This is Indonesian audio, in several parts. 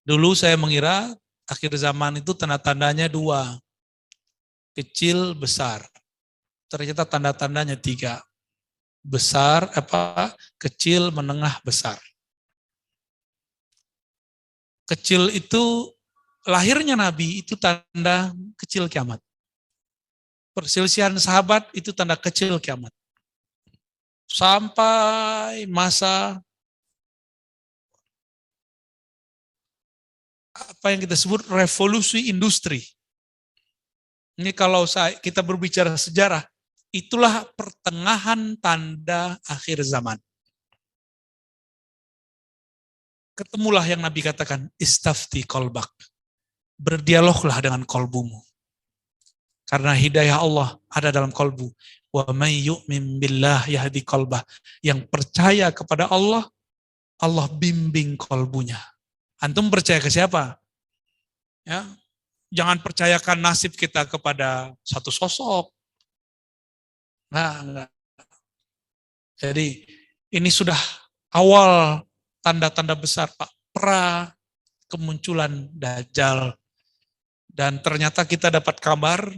Dulu saya mengira akhir zaman itu tanda-tandanya 2, kecil, besar. Ternyata tanda-tandanya 3, besar, kecil, menengah, besar. Kecil itu lahirnya Nabi itu tanda kecil kiamat. Perselisihan sahabat itu tanda kecil kiamat. Sampai masa apa yang kita sebut revolusi industri. Ini kalau kita berbicara sejarah, itulah pertengahan tanda akhir zaman. Ketemulah yang Nabi katakan, istafti kolbak. Berdialoglah dengan kolbumu. Karena hidayah Allah ada dalam kolbu. Wa may yu'min billah yahdi kolbah. Yang percaya kepada Allah, Allah bimbing kolbunya. Antum percaya ke siapa? Ya, jangan percayakan nasib kita kepada satu sosok. Nah, jadi ini sudah awal tanda-tanda besar, Pak, kemunculan Dajjal. Dan ternyata kita dapat kabar,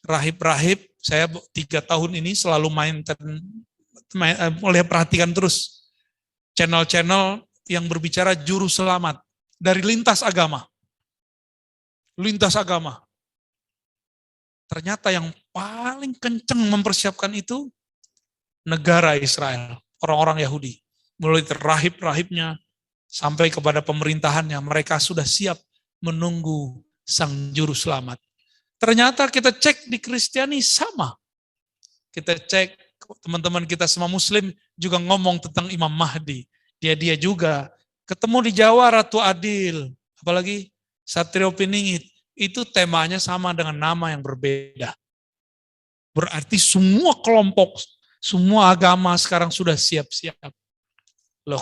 rahib-rahib, saya 3 tahun ini selalu mulai perhatikan terus channel-channel yang berbicara juru selamat dari lintas agama. Lintas agama. Ternyata yang paling kenceng mempersiapkan itu negara Israel, orang-orang Yahudi. Mulai rahib-rahibnya sampai kepada pemerintahannya, mereka sudah siap menunggu sang juru selamat. Ternyata kita cek di Kristiani sama. Kita cek teman-teman kita semua Muslim juga ngomong tentang Imam Mahdi. Dia juga ketemu di Jawa Ratu Adil, apalagi Satrio Piningit. Itu temanya sama dengan nama yang berbeda. Berarti semua kelompok, semua agama sekarang sudah siap-siap. Loh.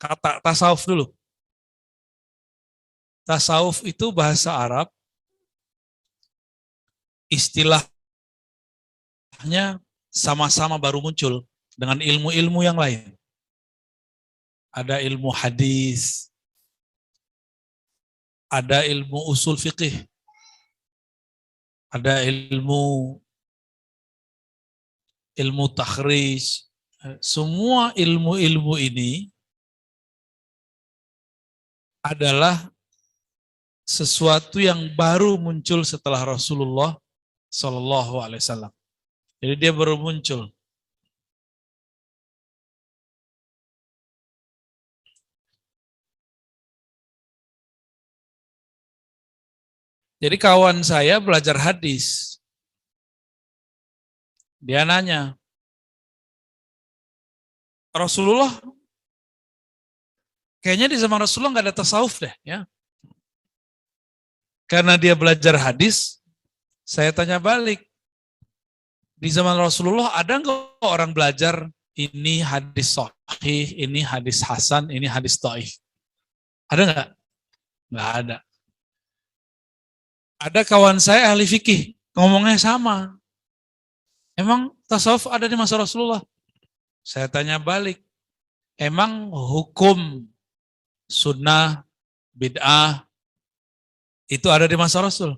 Kata tasawuf dulu. Tasawuf itu bahasa Arab, istilahnya sama-sama baru muncul dengan ilmu-ilmu yang lain. Ada ilmu hadis, ada ilmu usul fiqih, ada ilmu takhrij. Semua ilmu-ilmu ini adalah sesuatu yang baru muncul setelah Rasulullah Shallallahu Alaihi Wasallam. Jadi dia baru muncul. Jadi kawan saya belajar hadis. Dia nanya, Rasulullah, kayaknya di zaman Rasulullah nggak ada tasawuf deh, ya. Karena dia belajar hadis, saya tanya balik, di zaman Rasulullah ada nggak orang belajar ini hadis sahih, ini hadis hasan, ini hadis dhaif? Ada nggak? Nggak ada. Ada kawan saya ahli fikih, ngomongnya sama. Emang tasawuf ada di masa Rasulullah? Saya tanya balik, emang hukum sunnah, bid'ah, itu ada di masa Rasul?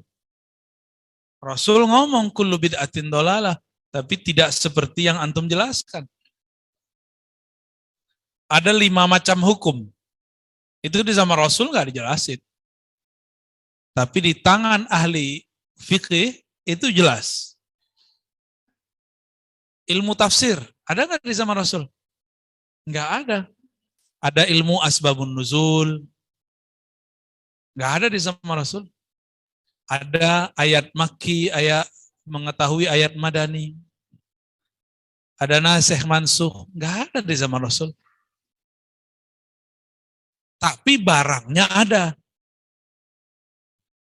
Rasul ngomong kullu bid'atin dolalah, tapi tidak seperti yang antum jelaskan. Ada 5 macam hukum. Itu di zaman Rasul nggak dijelasin. Tapi di tangan ahli fikih itu jelas. Ilmu tafsir, ada nggak di zaman Rasul? Nggak ada. Ada ilmu asbabun nuzul, nggak ada di zaman Rasul. Ada ayat Makki, ayat mengetahui ayat Madani. Ada nasikh mansukh, nggak ada di zaman Rasul. Tapi barangnya ada.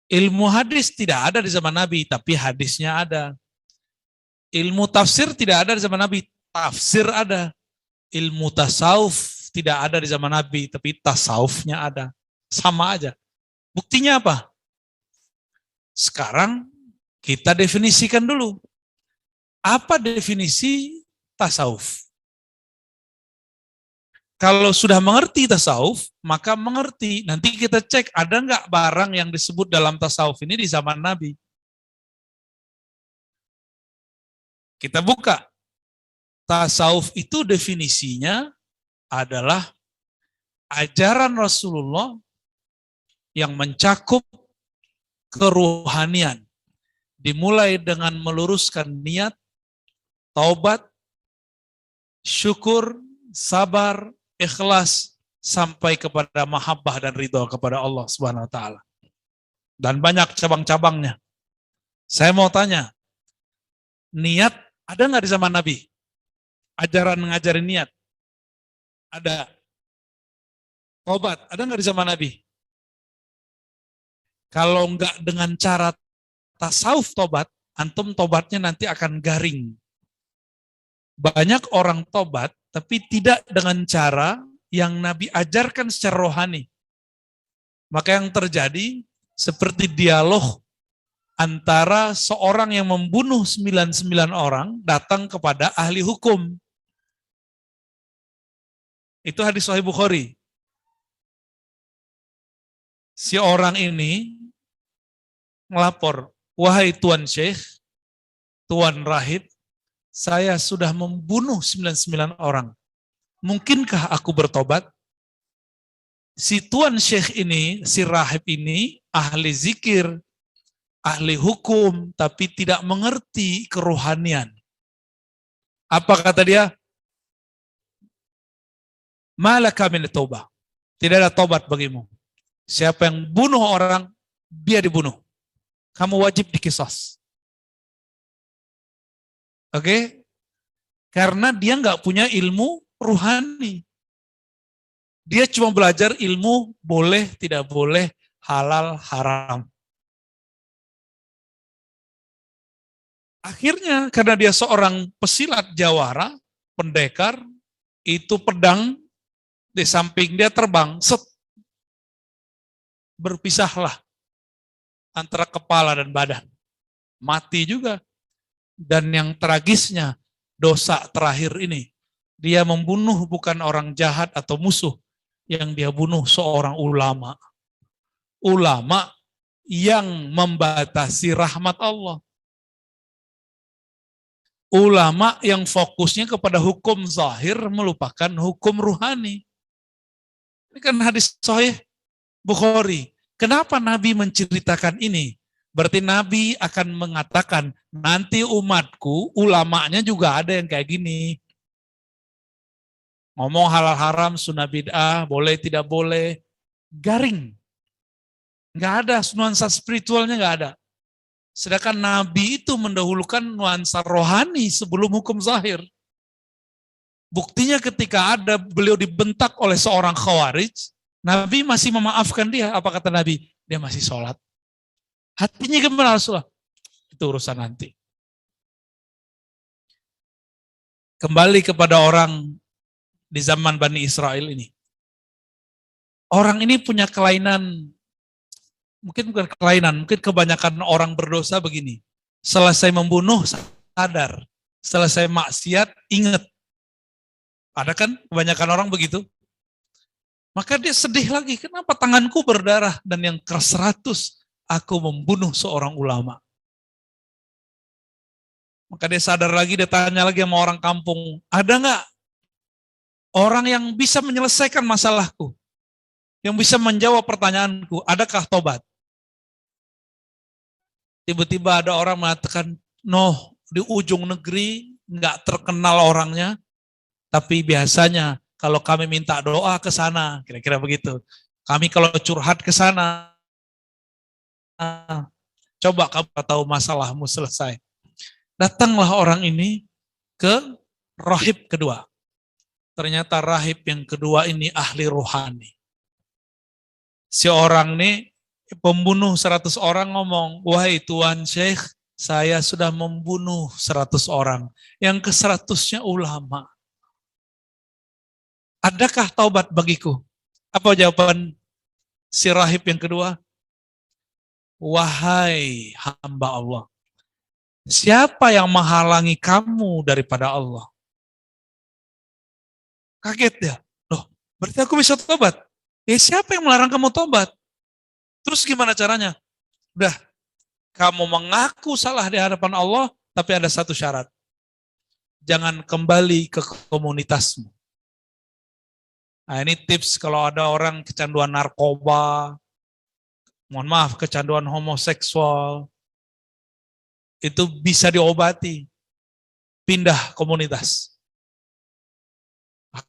Ilmu hadis tidak ada di zaman Nabi, tapi hadisnya ada. Ilmu tafsir tidak ada di zaman Nabi, tafsir ada. Ilmu tasawuf tidak ada di zaman Nabi, tapi tasawufnya ada. Sama aja. Buktinya apa? Sekarang Kita definisikan dulu. Apa definisi tasawuf? Kalau sudah mengerti tasawuf, maka mengerti. Nanti kita cek ada nggak barang yang disebut dalam tasawuf ini di zaman Nabi. Kita buka. Tasawuf itu definisinya adalah ajaran Rasulullah yang mencakup keruhanian. Dimulai dengan meluruskan niat, taubat, syukur, sabar, ikhlas, sampai kepada mahabbah dan ridho kepada Allah Subhanahu wa taala. Dan banyak cabang-cabangnya. Saya mau tanya, niat ada nggak di zaman Nabi? Ajaran ngajarin niat? Ada. Taubat, ada nggak di zaman Nabi? Kalau nggak dengan cara tasawuf tobat, antum tobatnya nanti akan garing. Banyak orang tobat, tapi tidak dengan cara yang Nabi ajarkan secara rohani. Maka yang terjadi seperti dialog antara seorang yang membunuh 99 orang datang kepada ahli hukum. Itu hadis Sahih Bukhari. Si orang ini melapor, wahai Tuan Syekh, Tuan Rahib, saya sudah membunuh 99 orang. Mungkinkah aku bertobat? Si Tuan Syekh ini, si Rahib ini, ahli zikir, ahli hukum, tapi tidak mengerti kerohanian. Apa kata dia? Malaka min taubah. Tidak ada tobat bagimu. Siapa yang bunuh orang, dia dibunuh. Kamu wajib dikisos. Oke? Karena dia nggak punya ilmu ruhani. Dia cuma belajar ilmu boleh, tidak boleh, halal, haram. Akhirnya karena dia seorang pesilat jawara, pendekar, itu pedang di samping dia terbang, set. Berpisahlah antara kepala dan badan. Mati juga. Dan yang tragisnya, dosa terakhir ini, dia membunuh bukan orang jahat atau musuh, yang dia bunuh seorang ulama. Ulama yang membatasi rahmat Allah. Ulama yang fokusnya kepada hukum zahir, melupakan hukum ruhani. Ini kan hadis sahih Bukhari. Kenapa Nabi menceritakan ini? Berarti Nabi akan mengatakan, nanti umatku, ulamanya juga ada yang kayak gini. Ngomong halal haram, sunnah bid'ah, boleh tidak boleh. Garing. Nggak ada, nuansa spiritualnya nggak ada. Sedangkan Nabi itu mendahulukan nuansa rohani sebelum hukum zahir. Buktinya ketika ada beliau dibentak oleh seorang khawarij, Nabi masih memaafkan dia. Apa kata Nabi? Dia masih sholat. Hatinya gimana Rasulullah? Itu urusan nanti. Kembali kepada orang di zaman Bani Israel ini. Orang ini punya kelainan, mungkin bukan kelainan, mungkin kebanyakan orang berdosa begini. Selesai membunuh, sadar. Selesai maksiat, ingat. Ada kan kebanyakan orang begitu? Maka dia sedih lagi, kenapa tanganku berdarah dan yang ke-100 aku membunuh seorang ulama. Maka dia sadar lagi, dia tanya lagi sama orang kampung, ada nggak orang yang bisa menyelesaikan masalahku? Yang bisa menjawab pertanyaanku, adakah tobat? Tiba-tiba ada orang mengatakan, no, di ujung negeri nggak terkenal orangnya, tapi biasanya kalau kami minta doa ke sana, kira-kira begitu. Kami kalau curhat ke sana, coba kamu tahu masalahmu selesai. Datanglah orang ini ke rahib kedua. Ternyata rahib yang kedua ini ahli rohani. Si orang ini pembunuh 100 orang ngomong, wahai Tuan Syekh, saya sudah membunuh 100 orang. Yang ke-100-nya ulama. Adakah taubat bagiku? Apa jawaban si rahib yang kedua? Wahai hamba Allah, Siapa yang menghalangi kamu daripada Allah? Kaget dia. Loh, berarti aku bisa tobat. Siapa yang melarang kamu tobat? Terus gimana caranya? Udah, kamu mengaku salah di hadapan Allah, tapi ada satu syarat. Jangan kembali ke komunitasmu. Nah, ini tips kalau ada orang kecanduan narkoba, mohon maaf, kecanduan homoseksual, itu bisa diobati. Pindah komunitas.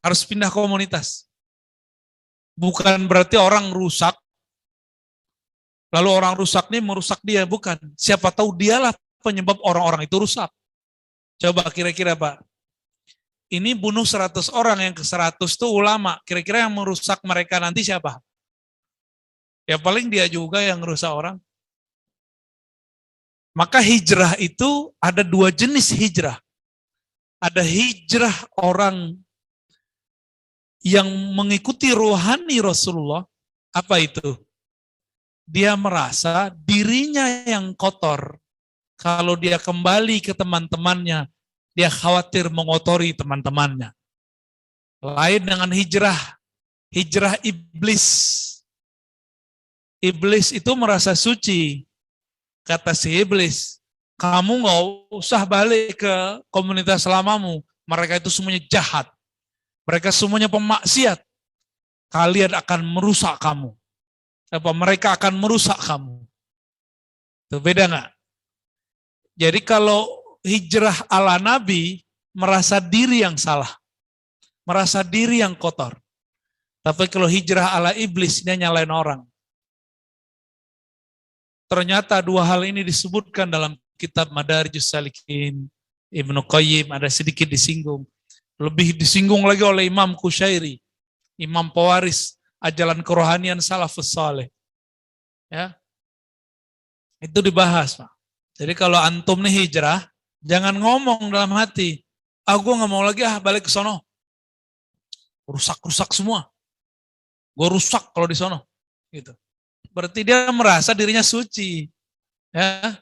Harus pindah komunitas. Bukan berarti orang rusak, lalu orang rusak ini merusak dia. Bukan. Siapa tahu dialah penyebab orang-orang itu rusak. Coba kira-kira Pak, ini bunuh 100 orang, yang ke 100 itu ulama. Kira-kira yang merusak mereka nanti siapa? Ya paling dia juga yang merusak orang. Maka hijrah itu ada dua jenis hijrah. Ada hijrah orang yang mengikuti rohani Rasulullah. Apa itu? Dia merasa dirinya yang kotor. Kalau dia kembali ke teman-temannya, dia khawatir mengotori teman-temannya. Lain dengan hijrah iblis. Iblis itu merasa suci. Kata si iblis, kamu nggak usah balik ke komunitas lamamu. Mereka itu semuanya jahat. Mereka semuanya pemaksiat. Kalian akan merusak kamu. Mereka akan merusak kamu. Itu beda nggak? Jadi kalau hijrah ala Nabi, merasa diri yang salah. Merasa diri yang kotor. Tapi kalau hijrah ala iblis, dia nyalain orang. Ternyata dua hal ini disebutkan dalam kitab Madarijus Salikin, Ibnu Qayyim, ada sedikit disinggung. Lebih disinggung lagi oleh Imam Qushairi, imam pewaris ajaran kerohanian salafus saleh. Ya. Itu dibahas, Pak. Jadi kalau antum nih hijrah, jangan ngomong dalam hati, gue nggak mau lagi balik ke sono. Rusak-rusak semua. Gue rusak kalau di sono. Gitu. Berarti dia merasa dirinya suci. Ya.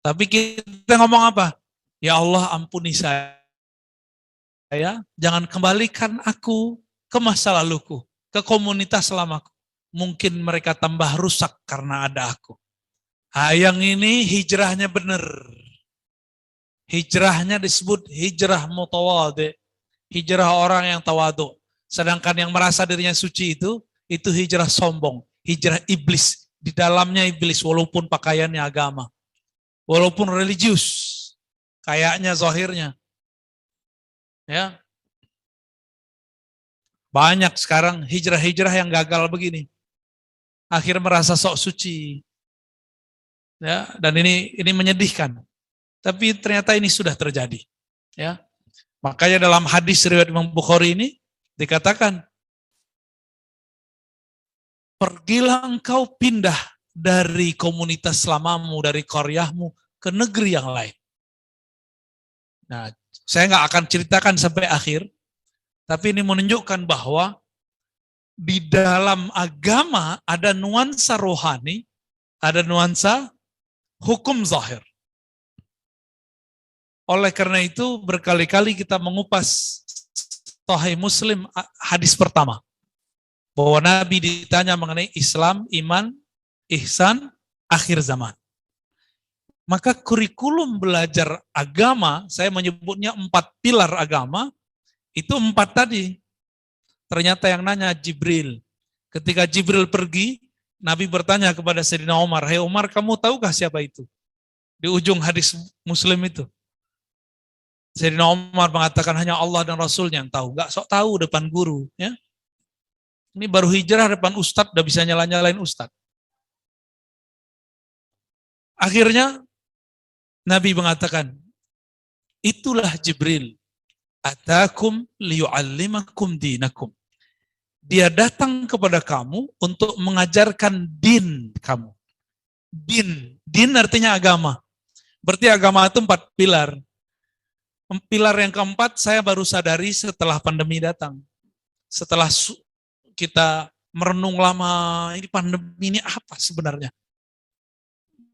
Tapi kita ngomong apa? Ya Allah ampuni saya. Jangan kembalikan aku ke masa laluku, ke komunitas lamaku. Mungkin mereka tambah rusak karena ada aku. Yang ini hijrahnya benar. Hijrahnya disebut hijrah mutawadhi. Hijrah orang yang tawadu. Sedangkan yang merasa dirinya suci itu hijrah sombong. Hijrah iblis. Di dalamnya iblis walaupun pakaiannya agama. Walaupun religius. Kayaknya zahirnya. Ya. Banyak sekarang hijrah-hijrah yang gagal begini. Akhirnya merasa sok suci. Ya, dan ini menyedihkan. Tapi ternyata ini sudah terjadi. Ya. Makanya dalam hadis riwayat Imam Bukhari ini dikatakan, pergilah engkau pindah dari komunitas lamamu, dari qaryahmu ke negeri yang lain. Nah, saya nggak akan ceritakan sampai akhir, tapi ini menunjukkan bahwa di dalam agama ada nuansa rohani, ada nuansa hukum zahir. Oleh karena itu berkali-kali kita mengupas Sahih Muslim hadis pertama. Bahwa Nabi ditanya mengenai Islam, iman, ihsan, akhir zaman. Maka kurikulum belajar agama, saya menyebutnya 4 pilar agama, itu 4 tadi. Ternyata yang nanya Jibril. Ketika Jibril pergi, Nabi bertanya kepada Sayyidina Umar, "Hai Umar, kamu tahukah siapa itu?" Di ujung hadis Muslim itu. Sayyidina Umar mengatakan hanya Allah dan Rasulnya yang tahu. Gak sok tahu depan guru. Ya. Ini baru hijrah depan ustadz, udah bisa nyala-nyalain ustadz. Akhirnya Nabi mengatakan, itulah Jibril. Atakum liyu'allimakum dinakum. Dia datang kepada kamu untuk mengajarkan din kamu. Din artinya agama. Berarti agama itu 4 pilar. Pilar yang keempat saya baru sadari setelah pandemi datang. Setelah kita merenung lama, ini pandemi ini apa sebenarnya?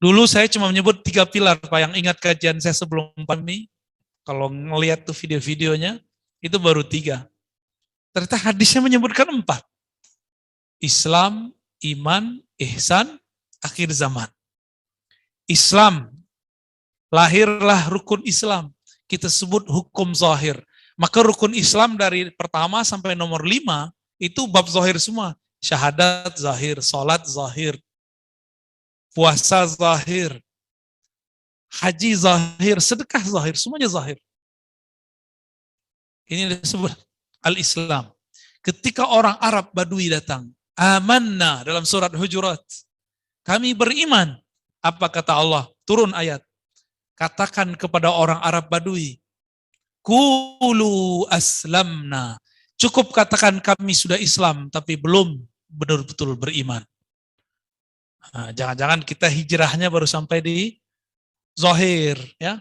Dulu saya cuma menyebut 3 pilar, Pak, yang ingat kajian saya sebelum pandemi. Kalau ngelihat tuh video-videonya, itu baru 3. Ternyata hadisnya menyebutkan 4. Islam, iman, ihsan, akhir zaman. Islam, lahirlah rukun Islam. Kita sebut hukum zahir. Maka rukun Islam dari pertama sampai nomor 5, itu bab zahir semua. Syahadat zahir, salat zahir, puasa zahir, haji zahir, sedekah zahir, semuanya zahir. Ini disebut al-Islam. Ketika orang Arab Badui datang, amanna dalam surat Hujurat, kami beriman. Apa kata Allah? Turun ayat. Katakan kepada orang Arab Badui, Qulu aslamna. Cukup katakan kami sudah Islam, tapi belum betul-betul beriman. Nah, jangan-jangan kita hijrahnya baru sampai di zahir, ya.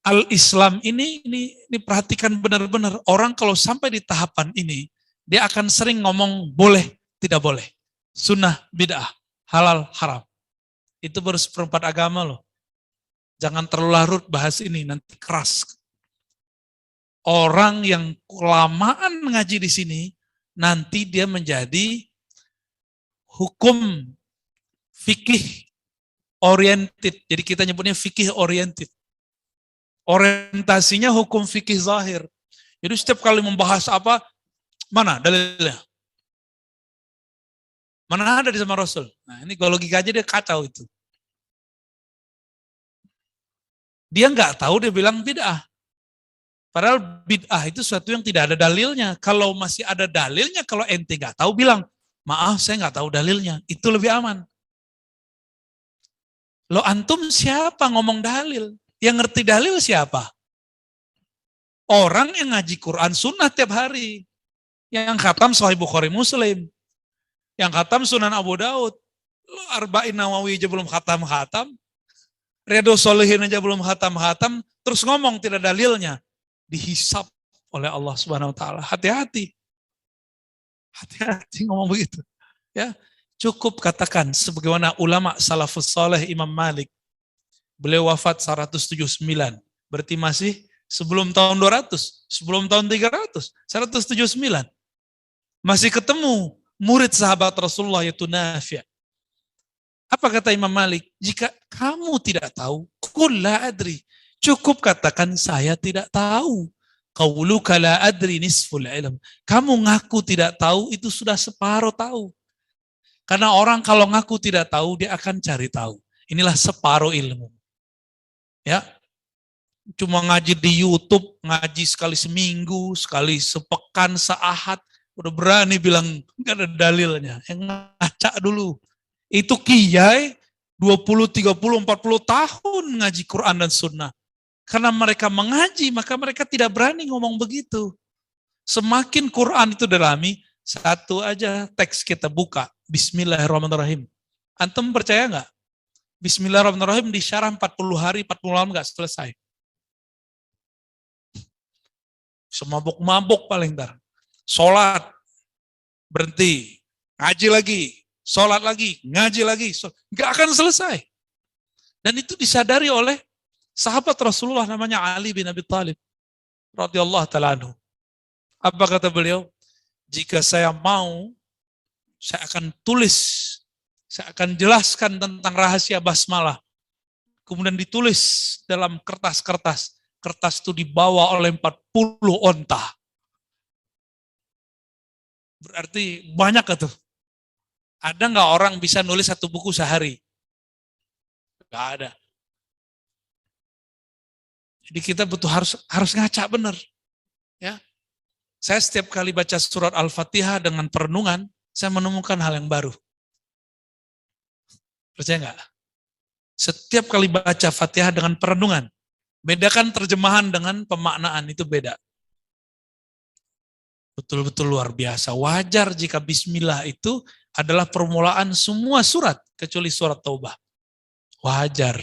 Al-Islam ini perhatikan benar-benar. Orang kalau sampai di tahapan ini, dia akan sering ngomong boleh, tidak boleh. Sunnah, bid'ah, halal, haram. Itu baru seperempat agama loh. Jangan terlalu larut bahas ini, nanti keras. Orang yang kelamaan ngaji di sini, nanti dia menjadi hukum fikih oriented. Jadi kita nyebutnya fikih oriented. Orientasinya hukum fikih zahir. Jadi setiap kali membahas apa, mana dalilnya? Mana ada di sama Rasul? Nah ini kalau logika aja dia kacau itu. Dia nggak tahu, dia bilang bid'ah. Padahal bid'ah itu sesuatu yang tidak ada dalilnya. Kalau masih ada dalilnya, kalau ente nggak tahu, bilang, maaf saya nggak tahu dalilnya. Itu lebih aman. Lo antum siapa ngomong dalil? Yang ngerti dalil siapa? Orang yang ngaji Quran sunnah tiap hari. Yang khatam Sahih Bukhari Muslim. Yang khatam Sunan Abu Daud. Arba'in Nawawi aja belum khatam-khatam. Riyadhus Shalihin aja belum khatam-khatam. Terus ngomong tidak dalilnya. Dihisap oleh Allah Subhanahu wa taala. Hati-hati. Hati-hati ngomong begitu. Ya, cukup katakan sebagaimana ulama salafus saleh Imam Malik. Beliau wafat 179. Berarti masih sebelum tahun 200, sebelum tahun 300, 179. Masih ketemu murid sahabat Rasulullah yaitu Nafi'. Apa kata Imam Malik? Jika kamu tidak tahu, qul la adri. Cukup katakan saya tidak tahu. Qauluka la adri nisful ilm. Kamu ngaku tidak tahu itu sudah separuh tahu. Karena orang kalau ngaku tidak tahu dia akan cari tahu. Inilah separuh ilmu. Ya, cuma ngaji di YouTube, ngaji sekali seminggu, sekali sepekan, seahad, udah berani bilang nggak ada dalilnya. Yang ngaca dulu. Itu kiai 20, 30, 40 tahun ngaji Quran dan Sunnah. Karena mereka mengaji, maka mereka tidak berani ngomong begitu. Semakin Quran itu dalami, satu aja teks kita buka, Bismillahirrahmanirrahim. Antum percaya nggak? Bismillahirrahmanirrahim disyarah 40 hari, 40 malam nggak selesai. Semabuk-mabuk paling ntar. Sholat, berhenti. Ngaji lagi, sholat lagi, ngaji lagi. Nggak akan selesai. Dan itu disadari oleh sahabat Rasulullah namanya Ali bin Abi Thalib. Radhiyallahu ta'ala anhu. Apa kata beliau? Jika saya mau, saya akan tulis, saya akan jelaskan tentang rahasia basmalah. Kemudian ditulis dalam kertas-kertas. Kertas itu dibawa oleh 40 onta. Berarti banyak itu. Ada nggak orang bisa nulis satu buku sehari? Nggak ada. Jadi kita butuh harus ngaca benar. Ya. Saya setiap kali baca surat Al-Fatihah dengan perenungan, saya menemukan hal yang baru. Percaya nggak? Setiap kali baca Fatihah dengan perenungan, bedakan terjemahan dengan pemaknaan, itu beda. Betul-betul luar biasa. Wajar jika bismillah itu adalah permulaan semua surat, kecuali surat Taubah. Wajar.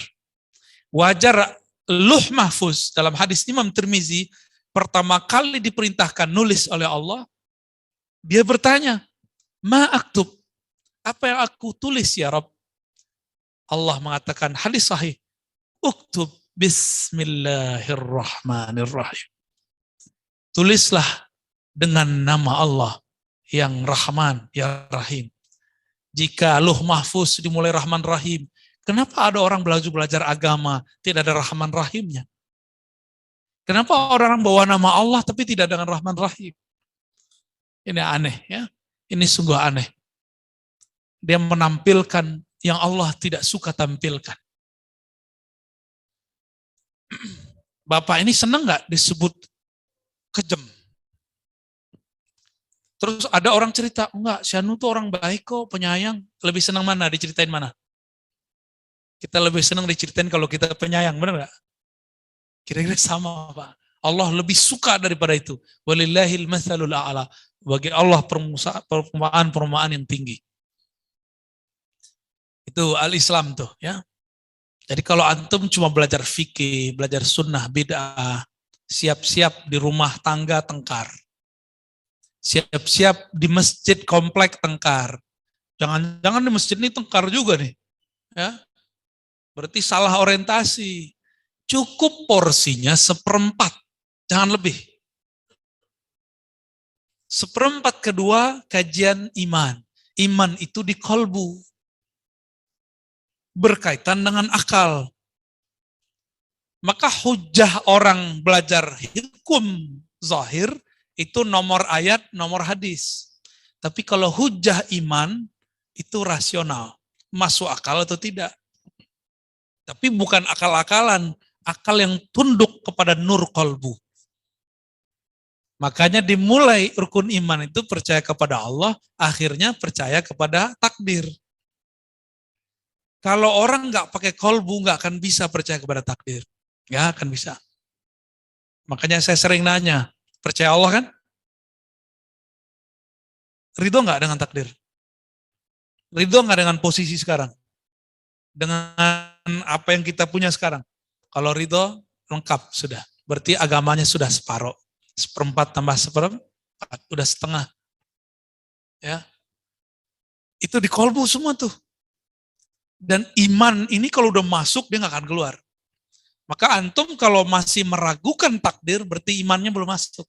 Wajar Luh Mahfuz dalam hadis Imam Tirmizi, pertama kali diperintahkan nulis oleh Allah, dia bertanya, ma aktub, apa yang aku tulis ya Rabb? Allah mengatakan hadis sahih, uktub bismillahirrahmanirrahim. Tulislah dengan nama Allah yang Rahman, yang Rahim. Jika Lauh Mahfuz dimulai Rahman Rahim, kenapa ada orang belajar agama tidak ada Rahman Rahimnya? Kenapa orang bawa nama Allah tapi tidak dengan Rahman Rahim? Ini aneh ya. Ini sungguh aneh. Dia menampilkan yang Allah tidak suka tampilkan. Bapak ini senang nggak disebut kejam? Terus ada orang cerita, enggak, Syanu tuh orang baik kok, penyayang. Lebih senang mana? Diceritain mana? Kita lebih senang diceritain kalau kita penyayang, benar nggak? Kira-kira sama, Pak. Allah lebih suka daripada itu. Walillahil matsalul a'la. Bagi Allah perumpamaan yang tinggi. Itu al-Islam tuh, ya. Jadi kalau antum cuma belajar fikih, belajar sunnah, bid'ah, siap-siap di rumah tangga tengkar. Siap-siap di masjid komplek tengkar. Jangan-jangan di masjid ini tengkar juga nih. Ya. Berarti salah orientasi. Cukup porsinya 1/4, jangan lebih. 1/4 kedua kajian iman. Iman itu di kolbu. Berkaitan dengan akal. Maka hujah orang belajar hukum zahir itu nomor ayat, nomor hadis. Tapi kalau hujah iman, itu rasional. Masuk akal atau tidak. Tapi bukan akal-akalan. Akal yang tunduk kepada nur kolbu. Makanya dimulai rukun iman itu percaya kepada Allah, akhirnya percaya kepada takdir. Kalau orang nggak pakai kolbu, nggak akan bisa percaya kepada takdir. Nggak akan bisa. Makanya saya sering nanya, percaya Allah kan? Ridho nggak dengan takdir? Ridho nggak dengan posisi sekarang? Dengan apa yang kita punya sekarang? Kalau ridho, lengkap sudah. Berarti agamanya sudah separuh. 1/4 tambah 1/4, udah setengah. Ya, itu di kolbu semua tuh. Dan iman ini kalau udah masuk, dia nggak akan keluar. Maka antum kalau masih meragukan takdir, berarti imannya belum masuk.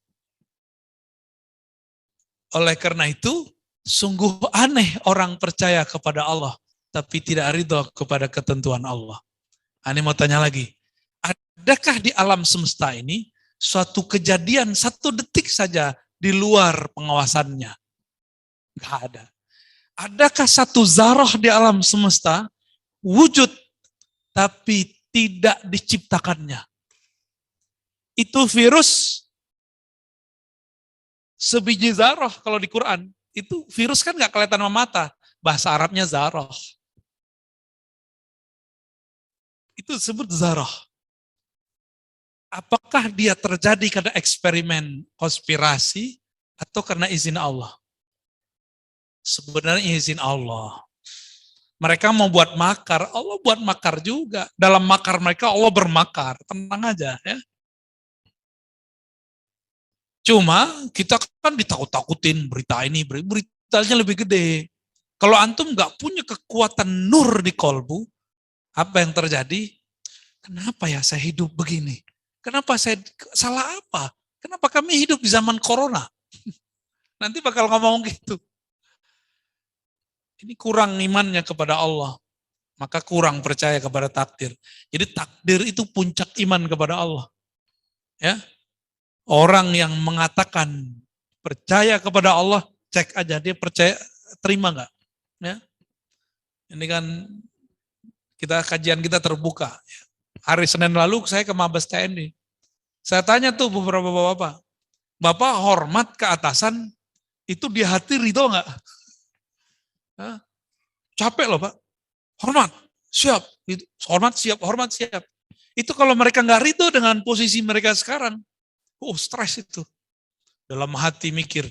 Oleh karena itu, sungguh aneh orang percaya kepada Allah, tapi tidak ridho kepada ketentuan Allah. Ini mau tanya lagi, adakah di alam semesta ini suatu kejadian 1 detik saja di luar pengawasannya? Nggak ada. Adakah satu zarah di alam semesta wujud tapi tidak diciptakannya? Itu virus sebiji zarah kalau di Quran. Itu virus kan nggak kelihatan sama mata. Bahasa Arabnya zarah. Itu disebut zarah. Apakah dia terjadi karena eksperimen konspirasi atau karena izin Allah? Sebenarnya izin Allah. Mereka mau buat makar, Allah buat makar juga. Dalam makar mereka Allah bermakar, tenang aja ya. Cuma kita kan ditakut-takutin berita ini, beritanya lebih gede. Kalau antum nggak punya kekuatan nur di kolbu, apa yang terjadi? Kenapa ya saya hidup begini? Kenapa saya salah apa? Kenapa kami hidup di zaman corona? Nanti bakal ngomong gitu. Ini kurang imannya kepada Allah. Maka kurang percaya kepada takdir. Jadi takdir itu puncak iman kepada Allah. Ya, orang yang mengatakan percaya kepada Allah, cek aja dia percaya, terima nggak? Ya, ini kan kajian kita terbuka. Hari Senin lalu saya ke Mabes TNI. Saya tanya tuh beberapa bapak hormat ke atasan itu di hati ridho nggak? Capek loh Pak, hormat, siap, hormat siap. Itu kalau mereka nggak ridho dengan posisi mereka sekarang, stres itu. Dalam hati mikir,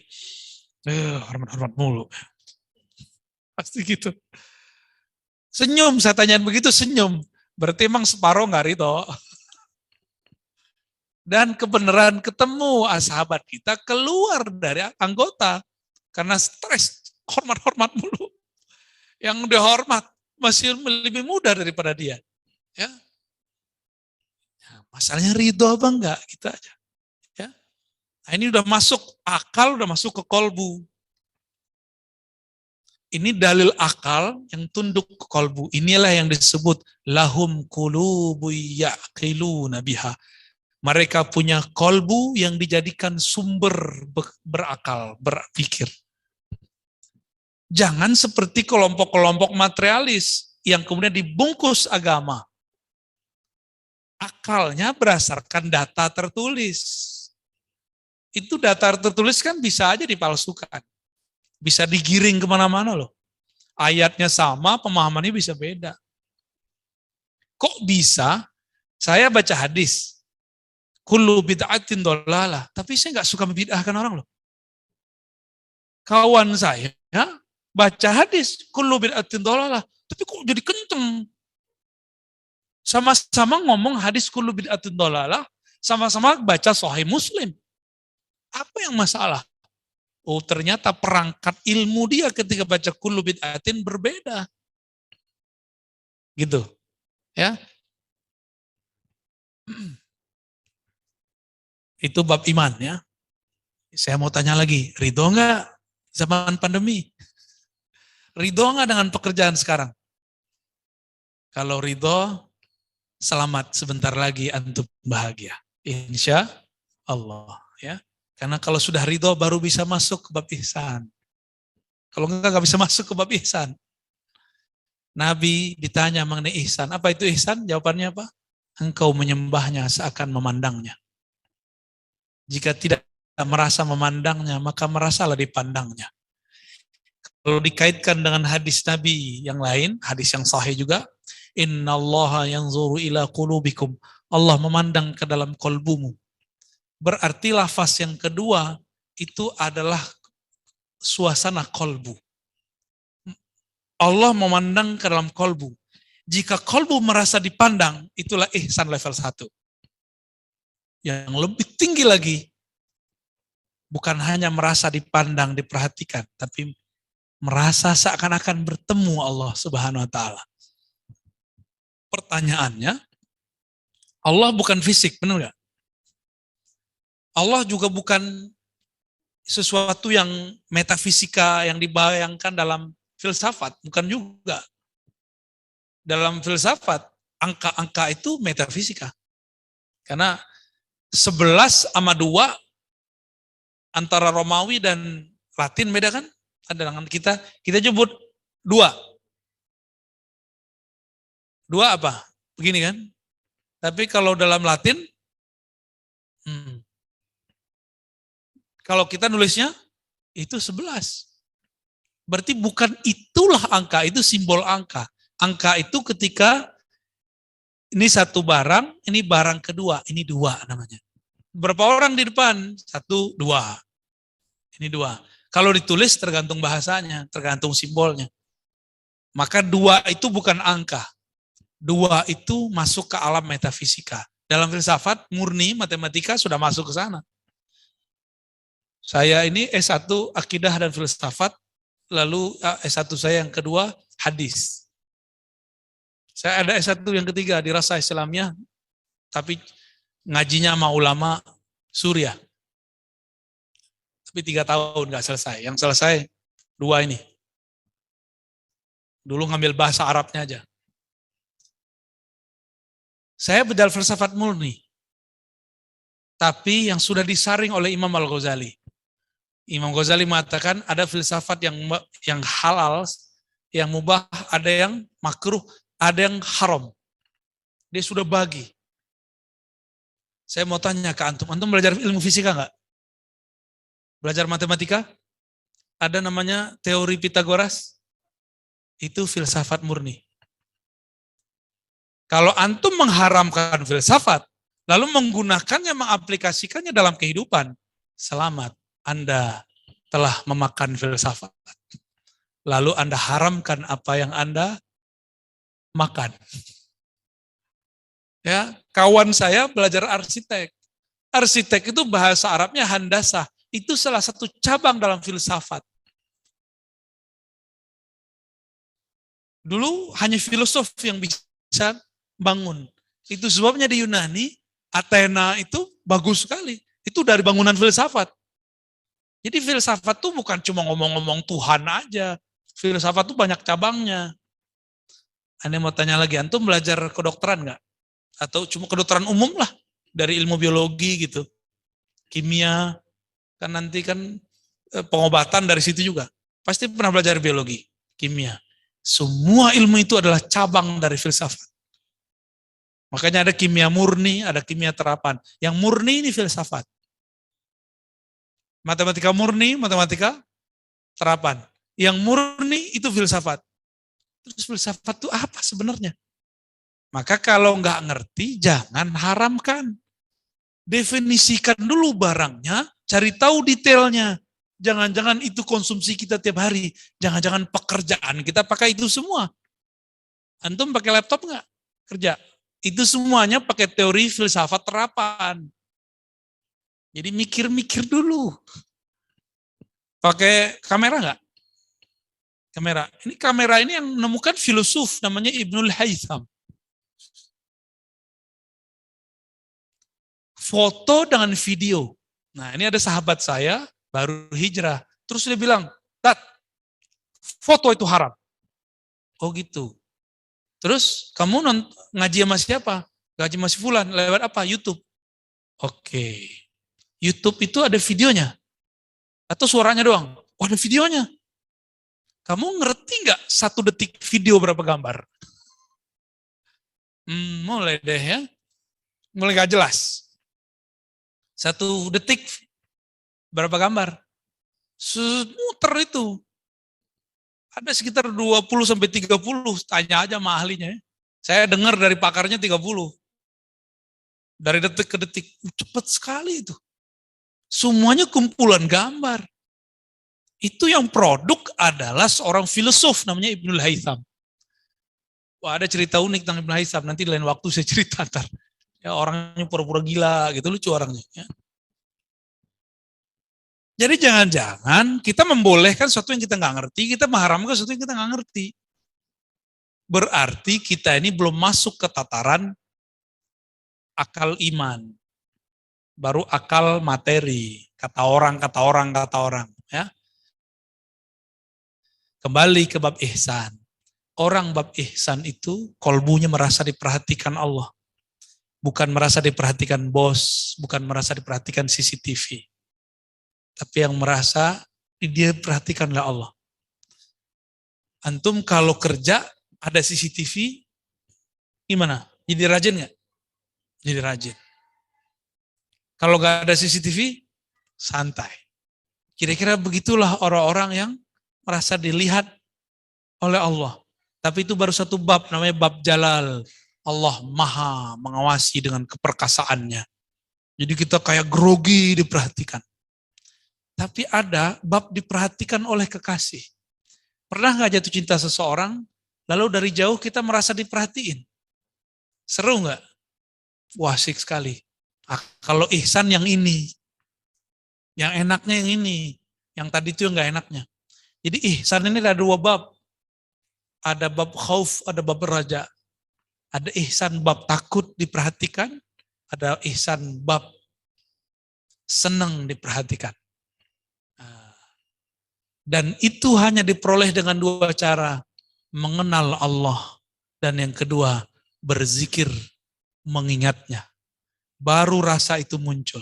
hormat mulu. Pasti gitu. Senyum, saya tanyain begitu senyum. Berarti emang separuh nggak ridho. Dan kebenaran ketemu sahabat kita keluar dari anggota. Karena stres, hormat mulu. Yang dihormat, masih lebih muda daripada dia. Ya, masalahnya ridho apa enggak, gitu aja. Ya. Nah, ini udah masuk akal, udah masuk ke kolbu. Ini dalil akal yang tunduk ke kolbu. Inilah yang disebut lahum qulubu ya'qiluna biha. Mereka punya kolbu yang dijadikan sumber berakal, berpikir. Jangan seperti kelompok-kelompok materialis yang kemudian dibungkus agama. Akalnya berdasarkan data tertulis. Itu data tertulis kan bisa aja dipalsukan. Bisa digiring kemana-mana loh. Ayatnya sama, pemahamannya bisa beda. Kok bisa? Saya baca hadis. Kullu bid'atin dolalah. Tapi saya nggak suka membid'ahkan orang loh. Kawan saya baca hadis. Kullu bid'atin dolalah. Tapi kok jadi kenceng? Sama-sama ngomong hadis kullu bid'atin dolalah. Sama-sama baca Sahih Muslim. Apa yang masalah? Oh, ternyata perangkat ilmu dia ketika baca kullu bid'atin berbeda. Gitu. Ya. Itu bab iman ya. Saya mau tanya lagi, ridho enggak zaman pandemi? Ridho enggak dengan pekerjaan sekarang? Kalau ridho, selamat, sebentar lagi antum bahagia. Insya Allah ya. Karena kalau sudah ridho baru bisa masuk ke bab ihsan. Kalau enggak bisa masuk ke bab ihsan. Nabi ditanya mengenai ihsan. Apa itu ihsan? Jawabannya apa? Engkau menyembahnya seakan memandangnya. Jika tidak merasa memandangnya, maka merasalah dipandangnya. Kalau dikaitkan dengan hadis Nabi yang lain, hadis yang sahih juga, innallaha yanzuru ila qulubikum. Allah memandang ke dalam kolbumu. Berarti lafaz yang kedua itu adalah suasana kolbu. Allah memandang ke dalam kolbu. Jika kolbu merasa dipandang, itulah ihsan level 1. Yang lebih tinggi lagi, bukan hanya merasa dipandang, diperhatikan, tapi merasa seakan-akan bertemu Allah Subhanahu wa taala. Pertanyaannya, Allah bukan fisik, benar nggak? Allah juga bukan sesuatu yang metafisika yang dibayangkan dalam filsafat, bukan juga. Dalam filsafat, angka-angka itu metafisika. Karena 11 sama 2 antara Romawi dan Latin beda kan? Ada dengan kita nyebut 2. 2 apa? Begini kan? Tapi kalau dalam Latin, kalau kita nulisnya, itu 11. Berarti bukan itulah angka, itu simbol angka. Angka itu ketika ini satu barang, ini barang kedua, ini 2 namanya. Berapa orang di depan? 1, 2. Ini 2. Kalau ditulis tergantung bahasanya, tergantung simbolnya. Maka 2 itu bukan angka. 2 itu masuk ke alam metafisika. Dalam filsafat murni, matematika sudah masuk ke sana. Saya ini S1 Akidah dan Filsafat, lalu S1 saya yang kedua Hadis. Saya ada S1 yang ketiga di Rasa Islamiyah, tapi ngajinya sama ulama Suriah. Tapi 3 tahun nggak selesai. Yang selesai 2 ini. Dulu ngambil bahasa Arabnya aja. Saya bedal filsafat murni. Tapi yang sudah disaring oleh Imam Al-Ghazali. Imam Ghazali mengatakan ada filsafat yang halal, yang mubah, ada yang makruh, ada yang haram. Dia sudah bagi. Saya mau tanya ke antum belajar ilmu fisika enggak? Belajar matematika? Ada namanya teori Pitagoras. Itu filsafat murni. Kalau antum mengharamkan filsafat, lalu menggunakannya, mengaplikasikannya dalam kehidupan, selamat. Anda telah memakan filsafat. Lalu Anda haramkan apa yang Anda makan. Ya, kawan saya belajar arsitek. Arsitek itu bahasa Arabnya handasah. Itu salah satu cabang dalam filsafat. Dulu hanya filosof yang bisa bangun. Itu sebabnya di Yunani, Athena itu bagus sekali. Itu dari bangunan filsafat. Jadi filsafat tuh bukan cuma ngomong-ngomong Tuhan aja. Filsafat tuh banyak cabangnya. Anda mau tanya lagi, antum belajar kedokteran nggak? Atau cuma kedokteran umum lah, dari ilmu biologi gitu. Kimia, kan nanti kan pengobatan dari situ juga. Pasti pernah belajar biologi, kimia. Semua ilmu itu adalah cabang dari filsafat. Makanya ada kimia murni, ada kimia terapan. Yang murni ini filsafat. Matematika murni, matematika terapan. Yang murni itu filsafat. Terus filsafat itu apa sebenarnya? Maka kalau nggak ngerti, jangan haramkan. Definisikan dulu barangnya, cari tahu detailnya. Jangan-jangan itu konsumsi kita tiap hari. Jangan-jangan pekerjaan kita pakai itu semua. Antum pakai laptop nggak? Kerja. Itu semuanya pakai teori filsafat terapan. Jadi mikir-mikir dulu. Pakai kamera nggak? Kamera ini yang menemukan filosof namanya Ibnul Haytham. Foto dengan video. Nah, ini ada sahabat saya baru hijrah. Terus dia bilang, "Tat, foto itu haram." Oh gitu. Terus kamu ngaji sama siapa? Ngaji sama si fulan, lewat apa? YouTube. Oke. YouTube itu ada videonya? Atau suaranya doang? Oh, ada videonya. Kamu ngerti nggak 1 detik video berapa gambar? Mulai deh ya. Mulai gak jelas. 1 detik berapa gambar? Muter itu. Ada sekitar 20-30, tanya aja sama ahlinya. Saya dengar dari pakarnya 30. Dari detik ke detik, cepat sekali itu. Semuanya kumpulan gambar. Itu yang produk adalah seorang filosof namanya Ibnul Haytham. Wah, ada cerita unik tentang Ibnul Haytham, nanti lain waktu saya cerita ntar. Ya, orangnya pura-pura gila gitu, lucu orangnya. Ya. Jadi jangan-jangan kita membolehkan sesuatu yang kita nggak ngerti, kita mengharamkan sesuatu yang kita nggak ngerti. Berarti kita ini belum masuk ke tataran akal iman. Baru akal materi. Kata orang. Ya. Kembali ke bab ihsan. Orang bab ihsan itu kolbunya merasa diperhatikan Allah. Bukan merasa diperhatikan bos, bukan merasa diperhatikan CCTV. Tapi yang merasa dia perhatikanlah Allah. Antum kalau kerja ada CCTV, gimana? Jadi rajin nggak? Jadi rajin. Kalau nggak ada CCTV, santai. Kira-kira begitulah orang-orang yang merasa dilihat oleh Allah. Tapi itu baru 1 bab, namanya bab jalal. Allah maha mengawasi dengan keperkasaannya. Jadi kita kayak grogi diperhatikan. Tapi ada bab diperhatikan oleh kekasih. Pernah nggak jatuh cinta seseorang, lalu dari jauh kita merasa diperhatiin? Seru nggak? Wah, asik sekali. Kalau ihsan yang ini, yang enaknya yang ini, yang tadi itu yang nggak enaknya. Jadi ihsan ini ada 2 bab. Ada bab khauf, ada bab raja. Ada ihsan bab takut diperhatikan, ada ihsan bab senang diperhatikan. Dan itu hanya diperoleh dengan 2 cara. Mengenal Allah. Dan yang kedua, berzikir mengingatnya. Baru rasa itu muncul.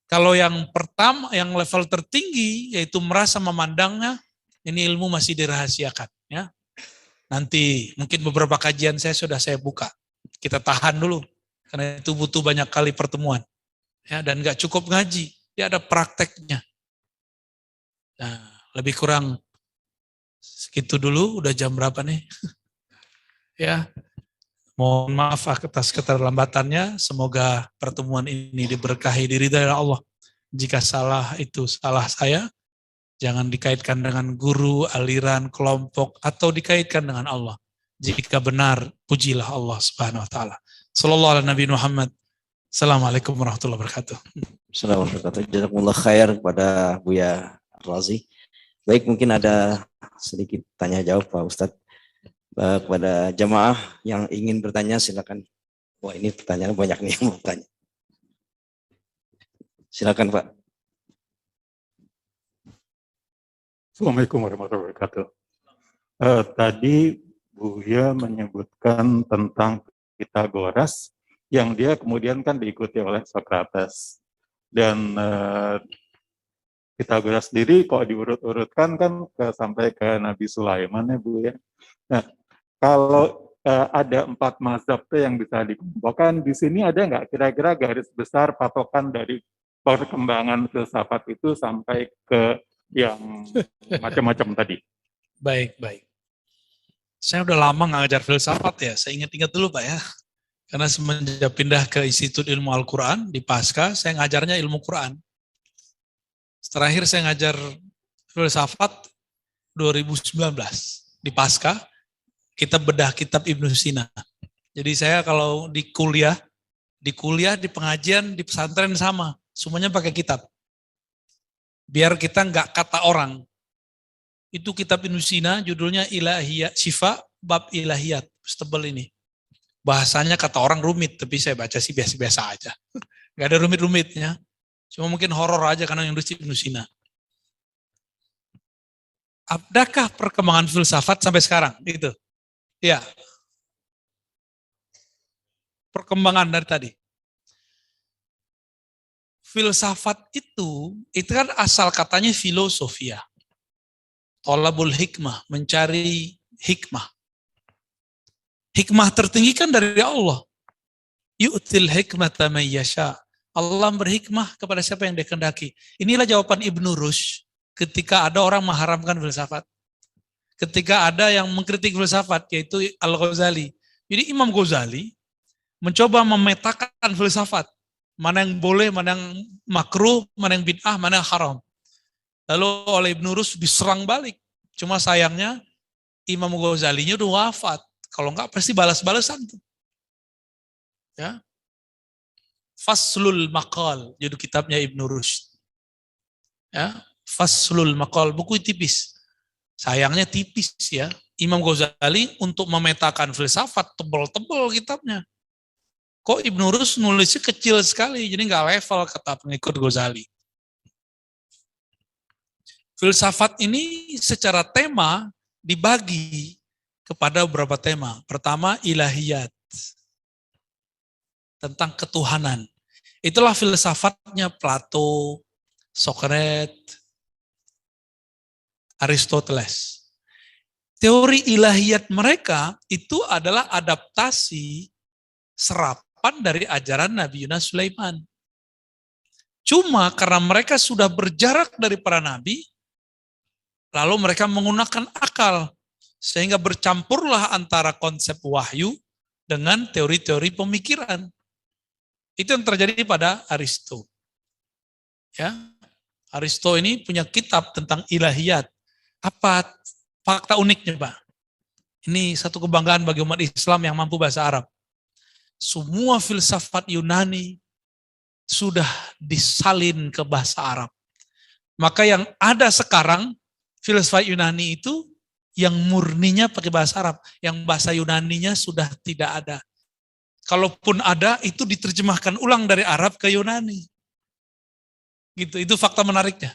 Kalau yang pertama, yang level tertinggi, yaitu merasa memandangnya, ini ilmu masih dirahasiakan. Ya. Nanti mungkin beberapa kajian saya buka. Kita tahan dulu. Karena itu butuh banyak kali pertemuan. Ya, dan gak cukup ngaji. Dia ada prakteknya. Nah, lebih kurang segitu dulu, udah jam berapa nih? Ya, mohon maaf atas keterlambatannya, semoga pertemuan ini diberkahi diridhai Allah. Jika salah itu salah saya, jangan dikaitkan dengan guru, aliran, kelompok, atau dikaitkan dengan Allah. Jika benar, pujilah Allah Subhanahu wa taala. Sallallahu alaihi Nabi Muhammad. Assalamualaikum warahmatullahi wabarakatuh. Assalamualaikum warahmatullahi wabarakatuh. Jazakumullah khair kepada Buya Razi. Baik, mungkin ada sedikit tanya jawab Pak Ustadz. Kepada jamaah yang ingin bertanya silakan. Wah, ini pertanyaan banyak nih yang mau bertanya. Silakan Pak. Assalamualaikum warahmatullahi wabarakatuh. Tadi Buya menyebutkan tentang Pitagoras yang dia kemudian kan diikuti oleh Socrates. Dan Pitagoras sendiri kalau diurut-urutkan kan sampai ke Nabi Sulaiman ya Bu ya. Nah, kalau ada 4 mazhab tuh yang bisa dikelompokkan, di sini ada nggak kira-kira garis besar patokan dari perkembangan filsafat itu sampai ke yang macam-macam tadi? Baik. Saya udah lama nggak ngajar filsafat ya, saya ingat-ingat dulu Pak ya. Karena semenjak pindah ke Institut Ilmu Al-Quran, di Pasca, saya ngajarnya ilmu Quran. Terakhir saya ngajar filsafat 2019 di Pasca, kita bedah kitab Ibnu Sina. Jadi saya kalau di kuliah, di pengajian, di pesantren sama, semuanya pakai kitab. Biar kita nggak kata orang. Itu kitab Ibnu Sina, judulnya Ilahiyat, Syifa Bab Ilahiyat, tebal ini. Bahasanya kata orang rumit, tapi saya baca sih biasa-biasa aja. Nggak ada rumit-rumitnya. Cuma mungkin horor aja karena yang nulis Ibnu Sina. Adakah perkembangan filsafat sampai sekarang? Itu. Ya. Perkembangan dari tadi. Filsafat itu kan asal katanya filosofia. Tolabul hikmah, mencari hikmah. Hikmah tertinggi kan dari Allah. Yu'til hikmata man yasha. Allah berhikmah kepada siapa yang dia kehendaki. Inilah jawaban Ibnu Rushd ketika ada orang mengharamkan filsafat. Ketika ada yang mengkritik filsafat, yaitu Al-Ghazali. Jadi Imam Ghazali mencoba memetakan filsafat. Mana yang boleh, mana yang makruh, mana yang bid'ah, mana yang haram. Lalu oleh Ibnu Rushd diserang balik. Cuma sayangnya Imam Ghazalinya udah wafat. Kalau enggak pasti balas-balasan tuh. Ya. Faslul Maqal, judul kitabnya Ibnu Rushd. Ya, Faslul Maqal, buku tipis. Sayangnya tipis ya. Imam Ghazali untuk memetakan filsafat tebal-tebal kitabnya. Kok Ibnu Rushd nulisnya kecil sekali, jadi nggak level kata pengikut Ghazali. Filsafat ini secara tema dibagi kepada beberapa tema. Pertama, ilahiyat. Tentang ketuhanan. Itulah filsafatnya Plato, Socrates, Aristoteles. Teori ilahiyat mereka itu adalah adaptasi serapan dari ajaran Nabi Yunus Sulaiman. Cuma karena mereka sudah berjarak dari para nabi, lalu mereka menggunakan akal, sehingga bercampurlah antara konsep wahyu dengan teori-teori pemikiran. Itu yang terjadi pada Aristo. Ya, Aristo ini punya kitab tentang ilahiyat. Apa fakta uniknya, Pak? Ini satu kebanggaan bagi umat Islam yang mampu bahasa Arab. Semua filsafat Yunani sudah disalin ke bahasa Arab. Maka yang ada sekarang, filsafat Yunani itu yang murninya pakai bahasa Arab. Yang bahasa Yunaninya sudah tidak ada. Kalaupun ada, itu diterjemahkan ulang dari Arab ke Yunani. Gitu, itu fakta menariknya.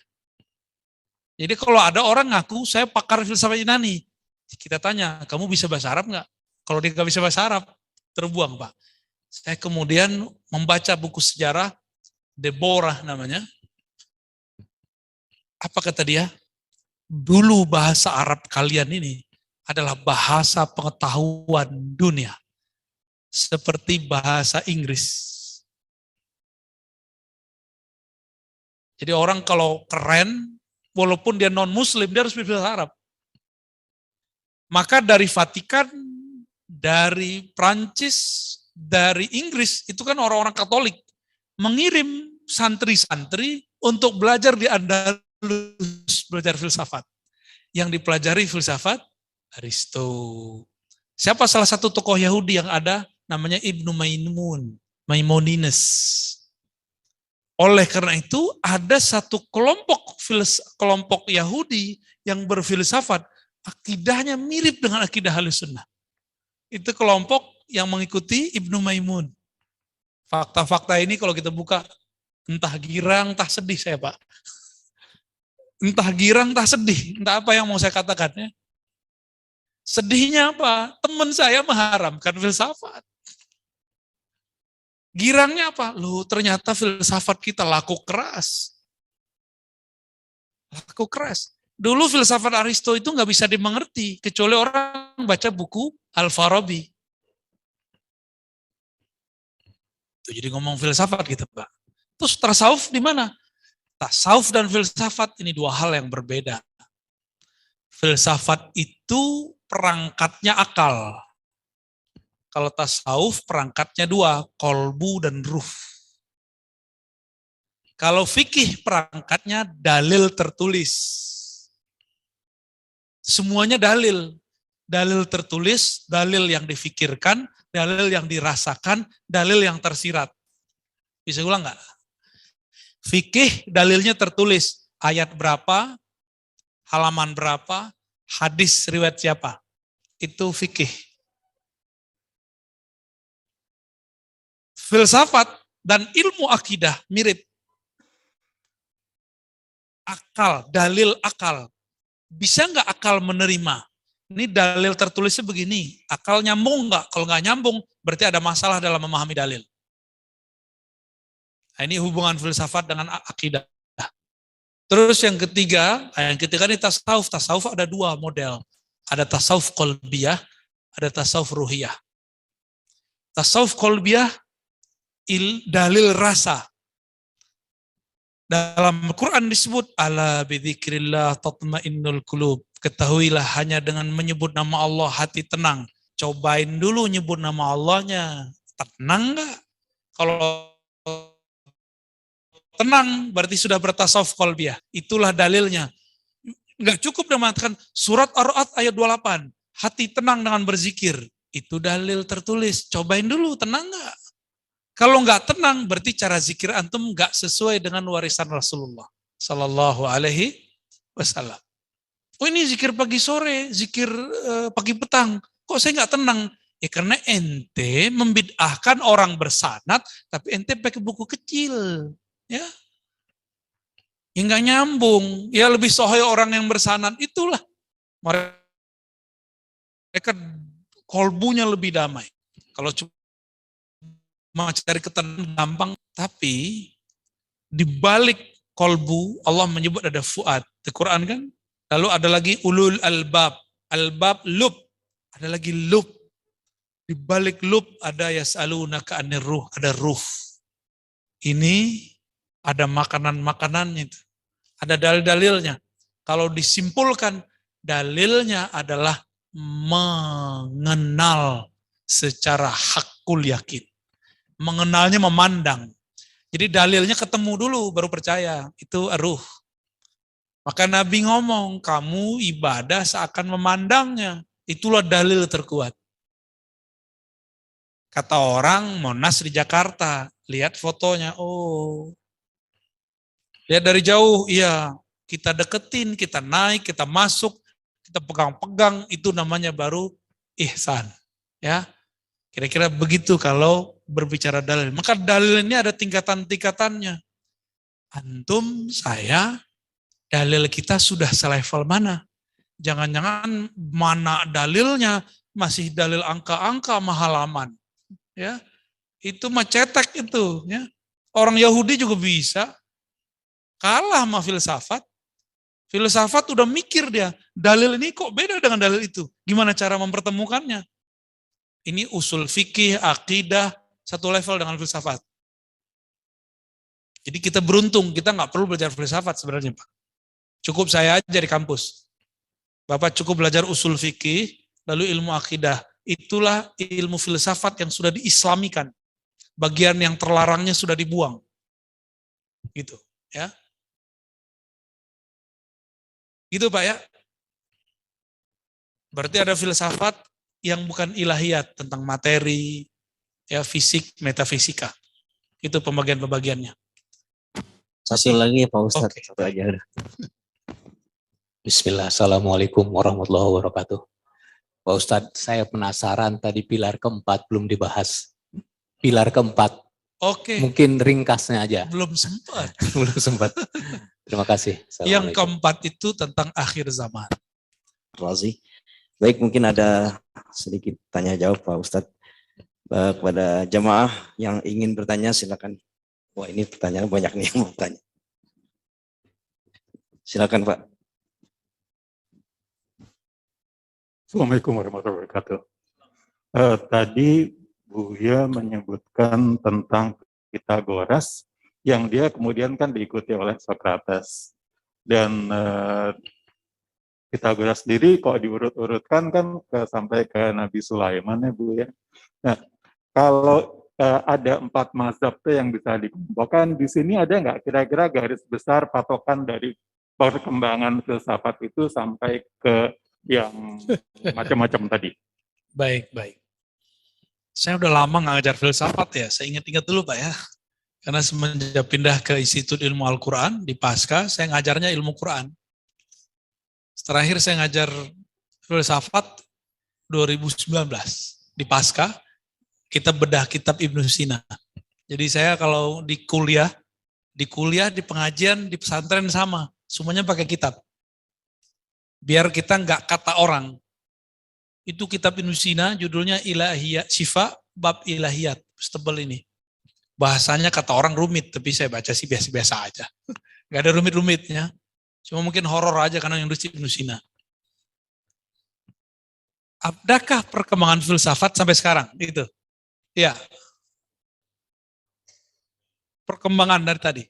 Jadi kalau ada orang ngaku, saya pakar filsafat Yunani. Kita tanya, kamu bisa bahasa Arab nggak? Kalau dia nggak bisa bahasa Arab, terbuang Pak. Saya kemudian membaca buku sejarah, Deborah namanya. Apa kata dia? Dulu bahasa Arab kalian ini adalah bahasa pengetahuan dunia. Seperti bahasa Inggris. Jadi orang kalau keren, walaupun dia non-muslim, dia harus berbahasa Arab. Maka dari Vatikan, dari Prancis, dari Inggris, itu kan orang-orang Katolik, mengirim santri-santri untuk belajar di Andalus, belajar filsafat. Yang dipelajari filsafat Aristo. Siapa salah satu tokoh Yahudi yang ada? Namanya Ibnu Maimonides. Oleh karena itu ada satu kelompok Yahudi yang berfilsafat, akidahnya mirip dengan akidah Ahlussunnah. Itu kelompok yang mengikuti Ibnu Maimun. Fakta-fakta ini kalau kita buka, entah girang, entah sedih saya Pak. Entah girang, entah sedih, entah apa yang mau saya katakan ya. Sedihnya apa? Teman saya mengharamkan filsafat. Girangnya apa? Loh, ternyata filsafat kita laku keras. Laku keras. Dulu filsafat Aristo itu nggak bisa dimengerti, kecuali orang baca buku Al-Farabi. Itu jadi ngomong filsafat gitu, Pak. Terus tasawuf di mana? Tasawuf dan filsafat ini dua hal yang berbeda. Filsafat itu perangkatnya akal. Kalau tasawuf perangkatnya dua, kolbu dan ruh. Kalau fikih perangkatnya dalil tertulis. Semuanya dalil. Dalil tertulis, dalil yang difikirkan, dalil yang dirasakan, dalil yang tersirat. Bisa ulang nggak? Fikih dalilnya tertulis. Ayat berapa, halaman berapa, hadis riwayat siapa. Itu fikih. Filsafat dan ilmu akidah mirip. Akal, dalil akal. Bisa nggak akal menerima? Ini dalil tertulisnya begini, akal nyambung nggak? Kalau nggak nyambung, berarti ada masalah dalam memahami dalil. Nah, ini hubungan filsafat dengan akidah. Terus yang ketiga ini tasawuf. Tasawuf ada dua model. Ada tasawuf qalbiyah, ada tasawuf ruhiyah. Tasawuf qalbiyah, dalil rasa. Dalam Al-Quran disebut, ala bidzikrillah tatmainnul qulub. Ketahuilah hanya dengan menyebut nama Allah hati tenang. Cobain dulu nyebut nama Allahnya. Tenang nggak? Kalau tenang berarti sudah bertasawuf qalbiyah. Itulah dalilnya. Nggak cukup dengan mengatakan surat Ar-Ra'd ayat 28. Hati tenang dengan berzikir. Itu dalil tertulis. Cobain dulu, tenang nggak? Kalau nggak tenang, berarti cara zikir antum nggak sesuai dengan warisan Rasulullah Sallallahu Alaihi Wasallam. Oh ini zikir pagi sore, zikir pagi petang. Kok saya nggak tenang? Ya karena ente membid'ahkan orang bersanad, tapi ente pakai buku kecil, ya. Ya nggak nyambung. Ya lebih sohoi orang yang bersanad itulah. Mereka kolbunya lebih damai. Kalau mau cari ketenangan gampang, tapi di balik kolbu Allah menyebut ada fuad. Di Quran kan? Lalu ada lagi ulul albab. Albab lub. Ada lagi lub. Di balik lub ada yas'alunaka anir ruh. Ada ruh. Ini ada makanan-makanannya itu. Ada dalil-dalilnya. Kalau disimpulkan, dalilnya adalah mengenal secara hakul yakin. Mengenalnya memandang. Jadi dalilnya ketemu dulu baru percaya. Itu ruh. Maka Nabi ngomong, kamu ibadah seakan memandangnya. Itulah dalil terkuat. Kata orang Monas di Jakarta, lihat fotonya, oh. Lihat dari jauh, iya. Kita deketin, kita naik, kita masuk, kita pegang-pegang, itu namanya baru ihsan. Ya. Kira-kira begitu kalau berbicara dalil. Maka dalil ini ada tingkatan-tingkatannya. Antum, saya, dalil kita sudah selevel mana? Jangan-jangan mana dalilnya masih dalil angka-angka halaman. Ya, itu mah cetek itu. Ya. Orang Yahudi juga bisa kalah sama filsafat. Filsafat udah mikir dia, dalil ini kok beda dengan dalil itu. Gimana cara mempertemukannya? Ini usul fikih, akidah, satu level dengan filsafat. Jadi kita beruntung, kita nggak perlu belajar filsafat sebenarnya Pak. Cukup saya aja di kampus. Bapak cukup belajar usul fikih, lalu ilmu akidah. Itulah ilmu filsafat yang sudah diislamikan. Bagian yang terlarangnya sudah dibuang. Gitu, ya. Gitu Pak ya. Berarti ada filsafat yang bukan ilahiyat tentang materi, ya fisik, metafisika. Itu pembagian-pembagiannya. Satu lagi ya Pak Ustadz. Oke. Satu aja udah. Bismillah, Assalamualaikum warahmatullahi wabarakatuh. Pak Ustadz, saya penasaran tadi pilar keempat belum dibahas. Pilar keempat, Oke, mungkin ringkasnya aja. belum sempat. Belum sempat. Terima kasih. Yang Assalamualaikum. keempat itu tentang akhir zaman. Razi. Baik, mungkin ada sedikit tanya jawab Pak Ustadz. Kepada jamaah yang ingin bertanya silakan. Wah, ini pertanyaan banyak nih yang mau bertanya. Silakan Pak. Assalamualaikum warahmatullahi wabarakatuh. Tadi Buya menyebutkan tentang Pitagoras yang dia kemudian kan diikuti oleh Socrates. Dan Pitagoras sendiri kalau diurut-urutkan kan sampai ke Nabi Sulaiman ya Bu ya. Nah, kalau ada 4 mazhab tuh yang bisa dikelompokkan, di sini ada nggak kira-kira garis besar patokan dari perkembangan filsafat itu sampai ke yang macam-macam tadi? Baik. Saya udah lama nggak ngajar filsafat ya, saya ingat-ingat dulu Pak ya. Karena semenjak pindah ke Institut Ilmu Al-Quran, di Pasca, saya ngajarnya ilmu Quran. Terakhir saya ngajar filsafat 2019, di Pasca, kita bedah kitab Ibnu Sina. Jadi saya kalau di kuliah, di pengajian, di pesantren sama, semuanya pakai kitab. Biar kita nggak kata orang. Itu kitab Ibnu Sina, judulnya Ilahiyat, Syifa, Bab Ilahiyat, setebal ini. Bahasanya kata orang rumit, tapi saya baca sih biasa-biasa aja. Nggak ada rumit-rumitnya. Cuma mungkin horor aja karena yang nulis Ibnu Sina. Adakah perkembangan filsafat sampai sekarang? Gitu. Ya. Perkembangan dari tadi.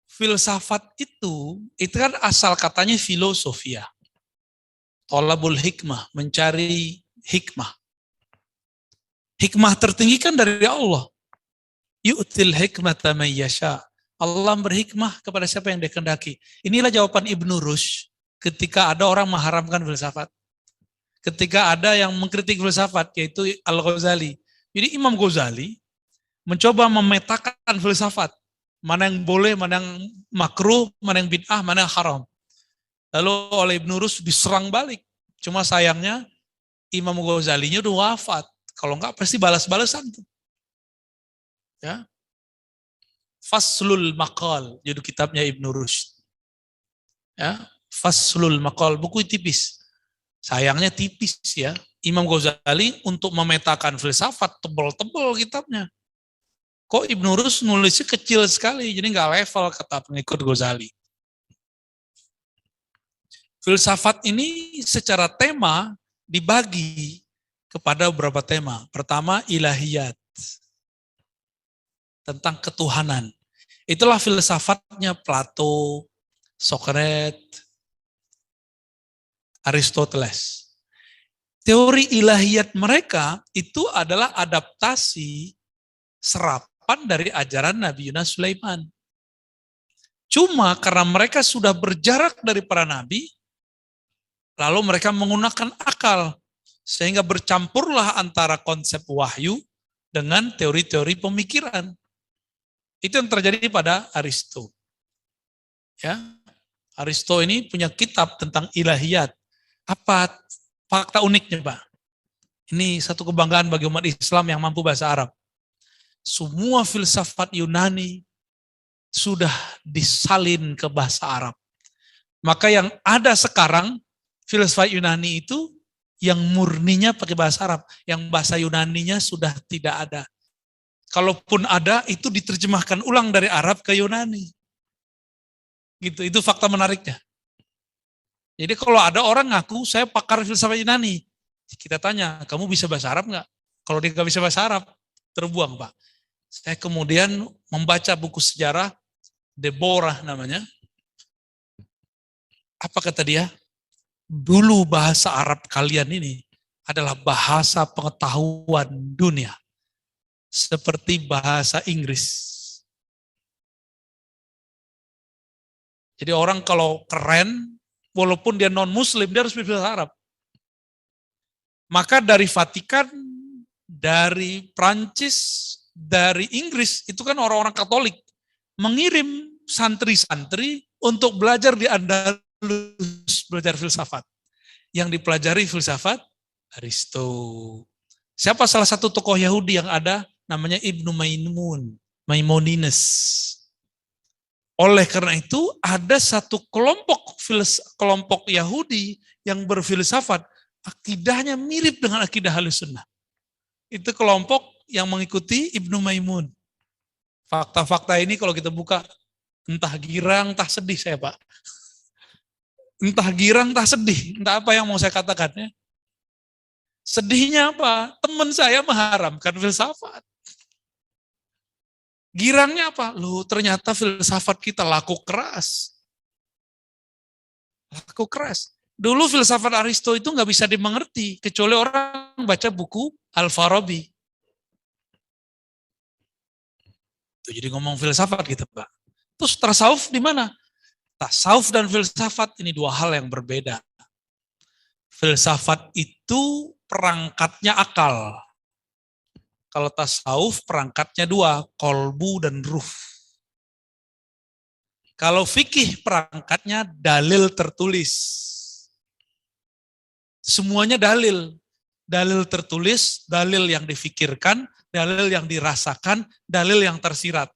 Filsafat itu kan asal katanya filosofia. Tolabul hikmah, mencari hikmah. Hikmah tertinggi kan dari Allah. Yu'til hikmata man yasha. Allah berhikmah kepada siapa yang dikehendaki. Inilah jawaban Ibnu Rushd ketika ada orang mengharamkan filsafat. Ketika ada yang mengkritik filsafat, yaitu Al-Ghazali. Jadi Imam Ghazali mencoba memetakan filsafat. Mana yang boleh, mana yang makruh, mana yang bid'ah, mana yang haram. Lalu oleh Ibnu Rushd diserang balik. Cuma sayangnya Imam Ghazalinya udah wafat. Kalau enggak pasti balas-balasan tuh. Ya. Faslul Maqal, judul kitabnya Ibnu Rushd. Ya, Faslul Maqal, buku tipis. Sayangnya tipis ya. Imam Ghazali untuk memetakan filsafat tebal-tebal kitabnya. Kok Ibnu Rushd nulisnya kecil sekali, jadi nggak level kata pengikut Ghazali. Filsafat ini secara tema dibagi kepada beberapa tema. Pertama, ilahiyat. Tentang ketuhanan. Itulah filsafatnya Plato, Socrates, Aristoteles. Teori ilahiyat mereka itu adalah adaptasi serapan dari ajaran Nabi Yunus Sulaiman. Cuma karena mereka sudah berjarak dari para nabi, lalu mereka menggunakan akal, sehingga bercampurlah antara konsep wahyu dengan teori-teori pemikiran. Itu yang terjadi pada Aristo. Ya, Aristo ini punya kitab tentang ilahiyat. Apa fakta uniknya, Pak? Ini satu kebanggaan bagi umat Islam yang mampu bahasa Arab. Semua filsafat Yunani sudah disalin ke bahasa Arab. Maka yang ada sekarang, filsafat Yunani itu yang murninya pakai bahasa Arab. Yang bahasa Yunaninya sudah tidak ada. Kalaupun ada, itu diterjemahkan ulang dari Arab ke Yunani. Gitu, itu fakta menariknya. Jadi kalau ada orang ngaku, saya pakar filsafat Yunani. Kita tanya, kamu bisa bahasa Arab nggak? Kalau dia nggak bisa bahasa Arab, terbuang Pak. Saya kemudian membaca buku sejarah, Deborah namanya. Apa kata dia? Dulu bahasa Arab kalian ini adalah bahasa pengetahuan dunia. Seperti bahasa Inggris. Jadi orang kalau keren, walaupun dia non-muslim, dia harus berbahasa Arab. Maka dari Vatikan, dari Prancis, dari Inggris, itu kan orang-orang Katolik, mengirim santri-santri untuk belajar di Andalus, belajar filsafat. yang dipelajari filsafat Aristo. Siapa salah satu tokoh Yahudi yang ada? Namanya Ibnu Maimonides. Oleh karena itu ada satu kelompok Yahudi yang berfilsafat, akidahnya mirip dengan akidah Ahlussunnah. Itu kelompok yang mengikuti Ibnu Maimun. Fakta-fakta ini kalau kita buka, entah girang, entah sedih saya Pak. Entah girang, entah sedih, entah apa yang mau saya katakan ya. Sedihnya apa? Teman saya mengharamkan filsafat. Girangnya apa? Loh, ternyata filsafat kita laku keras. Laku keras. Dulu filsafat Aristo itu nggak bisa dimengerti, kecuali orang baca buku Al-Farabi. Itu jadi ngomong filsafat gitu Pak. Terus tasawuf di mana? Tasawuf dan filsafat ini dua hal yang berbeda. Filsafat itu perangkatnya akal. Kalau tasawuf perangkatnya dua, kolbu dan ruh. Kalau fikih perangkatnya dalil tertulis. Semuanya dalil. Dalil tertulis, dalil yang difikirkan, dalil yang dirasakan, dalil yang tersirat.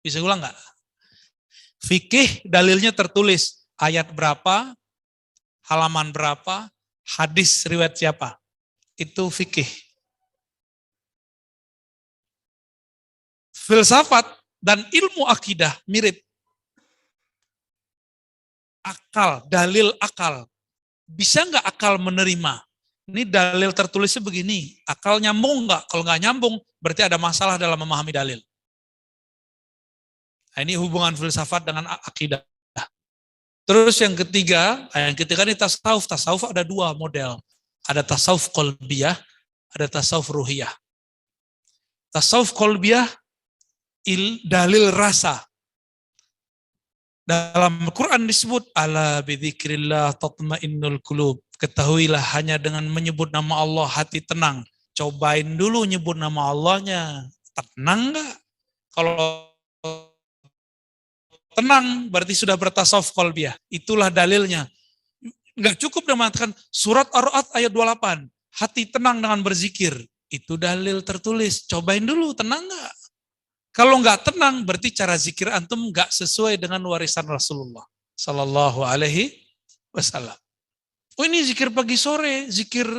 Bisa ulang nggak? Fikih dalilnya tertulis. Ayat berapa, halaman berapa, hadis riwayat siapa. Itu fikih. Filsafat dan ilmu akidah mirip. Akal, dalil akal. Bisa nggak akal menerima? Ini dalil tertulisnya begini. Akal nyambung nggak? Kalau nggak nyambung, berarti ada masalah dalam memahami dalil. Nah, ini hubungan filsafat dengan akidah. Terus yang ketiga ini tasawuf. Tasawuf ada dua model. Ada tasawuf qalbiyah, ada tasawuf ruhiyah. Tasawuf qalbiyah dalil rasa. Dalam Al-Quran disebut ala bidzikrillah tatmainnul qulub. Ketahuilah hanya dengan menyebut nama Allah hati tenang. Cobain dulu nyebut nama Allahnya. Tenang enggak? Kalau tenang berarti sudah bertasawuf qalbiyah. Itulah dalilnya. Enggak cukup dengan mengatakan surat Ar-Ra'd ayat 28. Hati tenang dengan berzikir. Itu dalil tertulis. Cobain dulu, tenang enggak? Kalau nggak tenang, berarti cara zikir antum nggak sesuai dengan warisan Rasulullah Sallallahu Alaihi Wasallam. Oh ini zikir pagi sore, zikir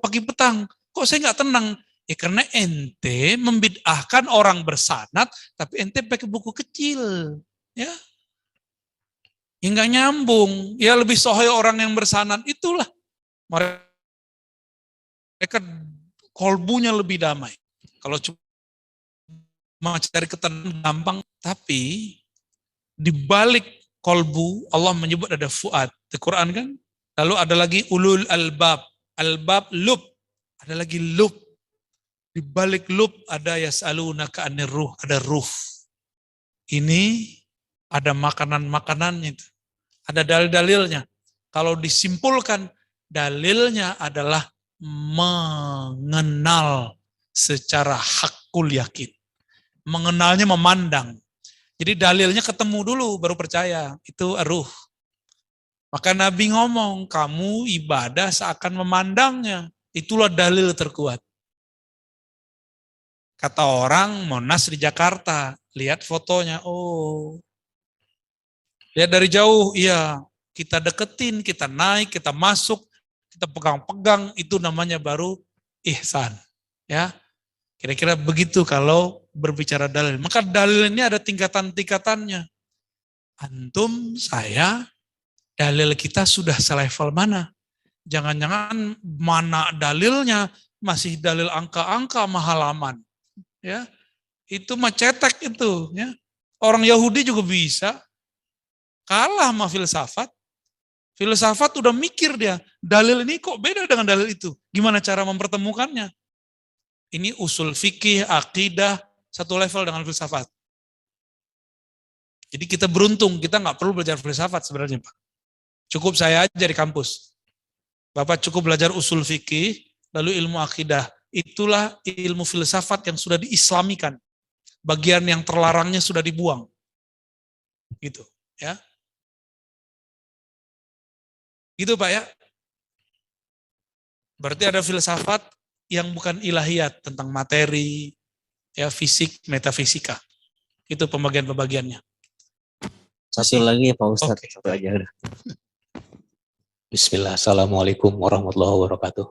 pagi petang. Kok saya nggak tenang? Ya karena ente membid'ahkan orang bersanad, tapi ente pakai buku kecil, ya. Ya nggak nyambung. Ya lebih sohoi orang yang bersanad itulah. Mereka kolbunya lebih damai. Kalau mau cari ketenangan gampang, tapi di balik kolbu Allah menyebut ada fuad. Di Quran kan? Lalu ada lagi ulul albab. Albab lub. Ada lagi lub. Di balik lub ada yas'alunaka anir ruh, ada ruh. Ini ada makanan-makanannya itu. Ada dalil-dalilnya. Kalau disimpulkan dalilnya adalah mengenal secara hakul yakin. Mengenalnya memandang. Jadi dalilnya ketemu dulu baru percaya. Itu ruh. Maka Nabi ngomong, kamu ibadah seakan memandangnya. Itulah dalil terkuat. Kata orang Monas di Jakarta, lihat fotonya, oh. Lihat dari jauh, iya. Kita deketin, kita naik, kita masuk, kita pegang-pegang, itu namanya baru ihsan. Ya. Kira-kira begitu kalau berbicara dalil. Maka dalil ini ada tingkatan-tingkatannya. Antum, saya, dalil kita sudah selevel mana? Jangan-jangan mana dalilnya masih dalil angka-angka halaman. Ya, itu mah cetek itu. Ya. Orang Yahudi juga bisa kalah sama filsafat. Filsafat udah mikir dia, dalil ini kok beda dengan dalil itu. Gimana cara mempertemukannya? Ini usul fikih, akidah, satu level dengan filsafat. Jadi kita beruntung, kita nggak perlu belajar filsafat sebenarnya Pak. Cukup saya aja di kampus. Bapak cukup belajar usul fikih, lalu ilmu akidah. Itulah ilmu filsafat yang sudah diislamikan. Bagian yang terlarangnya sudah dibuang. Gitu, ya. Gitu Pak ya. Berarti ada filsafat yang bukan ilahiyat tentang materi, ya fisik, metafisika. Itu pembagian-pembagiannya. Satu lagi ya Pak Ustadz, Oke. satu aja udah. Bismillah, Assalamualaikum warahmatullahi wabarakatuh.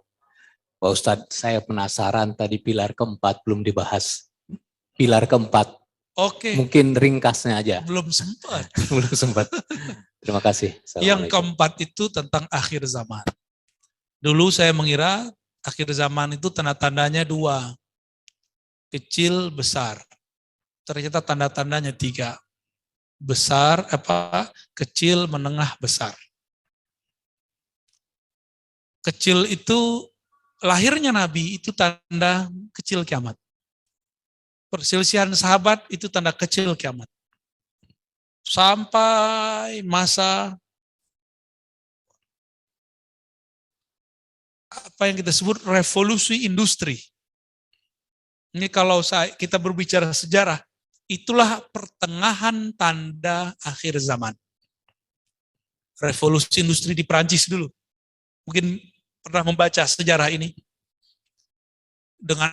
Pak Ustadz, saya penasaran tadi pilar keempat belum dibahas. Pilar keempat, Oke, mungkin ringkasnya aja. belum sempat. Belum sempat. Terima kasih. Yang Assalamualaikum. keempat itu tentang akhir zaman. Dulu saya mengira akhir zaman itu tanda-tandanya dua. Kecil, besar. Ternyata tanda-tandanya tiga. Besar, kecil, menengah, besar. Kecil itu, lahirnya Nabi itu tanda kecil kiamat. Perselisihan sahabat itu tanda kecil kiamat. Sampai masa apa yang kita sebut revolusi industri. Ini kalau kita berbicara sejarah, itulah pertengahan tanda akhir zaman. Revolusi industri di Perancis dulu. Mungkin pernah membaca sejarah ini. Dengan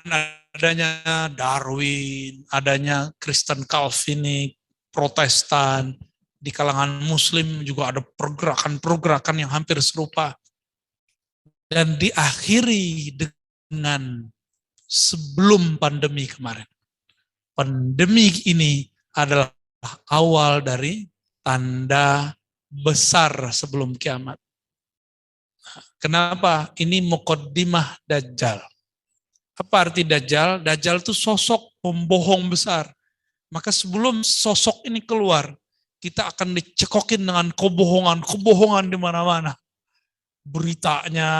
adanya Darwin, adanya Kristen Calvinik, Protestan, di kalangan Muslim juga ada pergerakan-pergerakan yang hampir serupa. Dan diakhiri dengan sebelum pandemi kemarin. Pandemi ini adalah awal dari tanda besar sebelum kiamat. Kenapa? Ini muqaddimah Dajjal. Apa arti Dajjal? Dajjal itu sosok pembohong besar. Maka sebelum sosok ini keluar, kita akan dicekokin dengan kebohongan di mana-mana. Beritanya,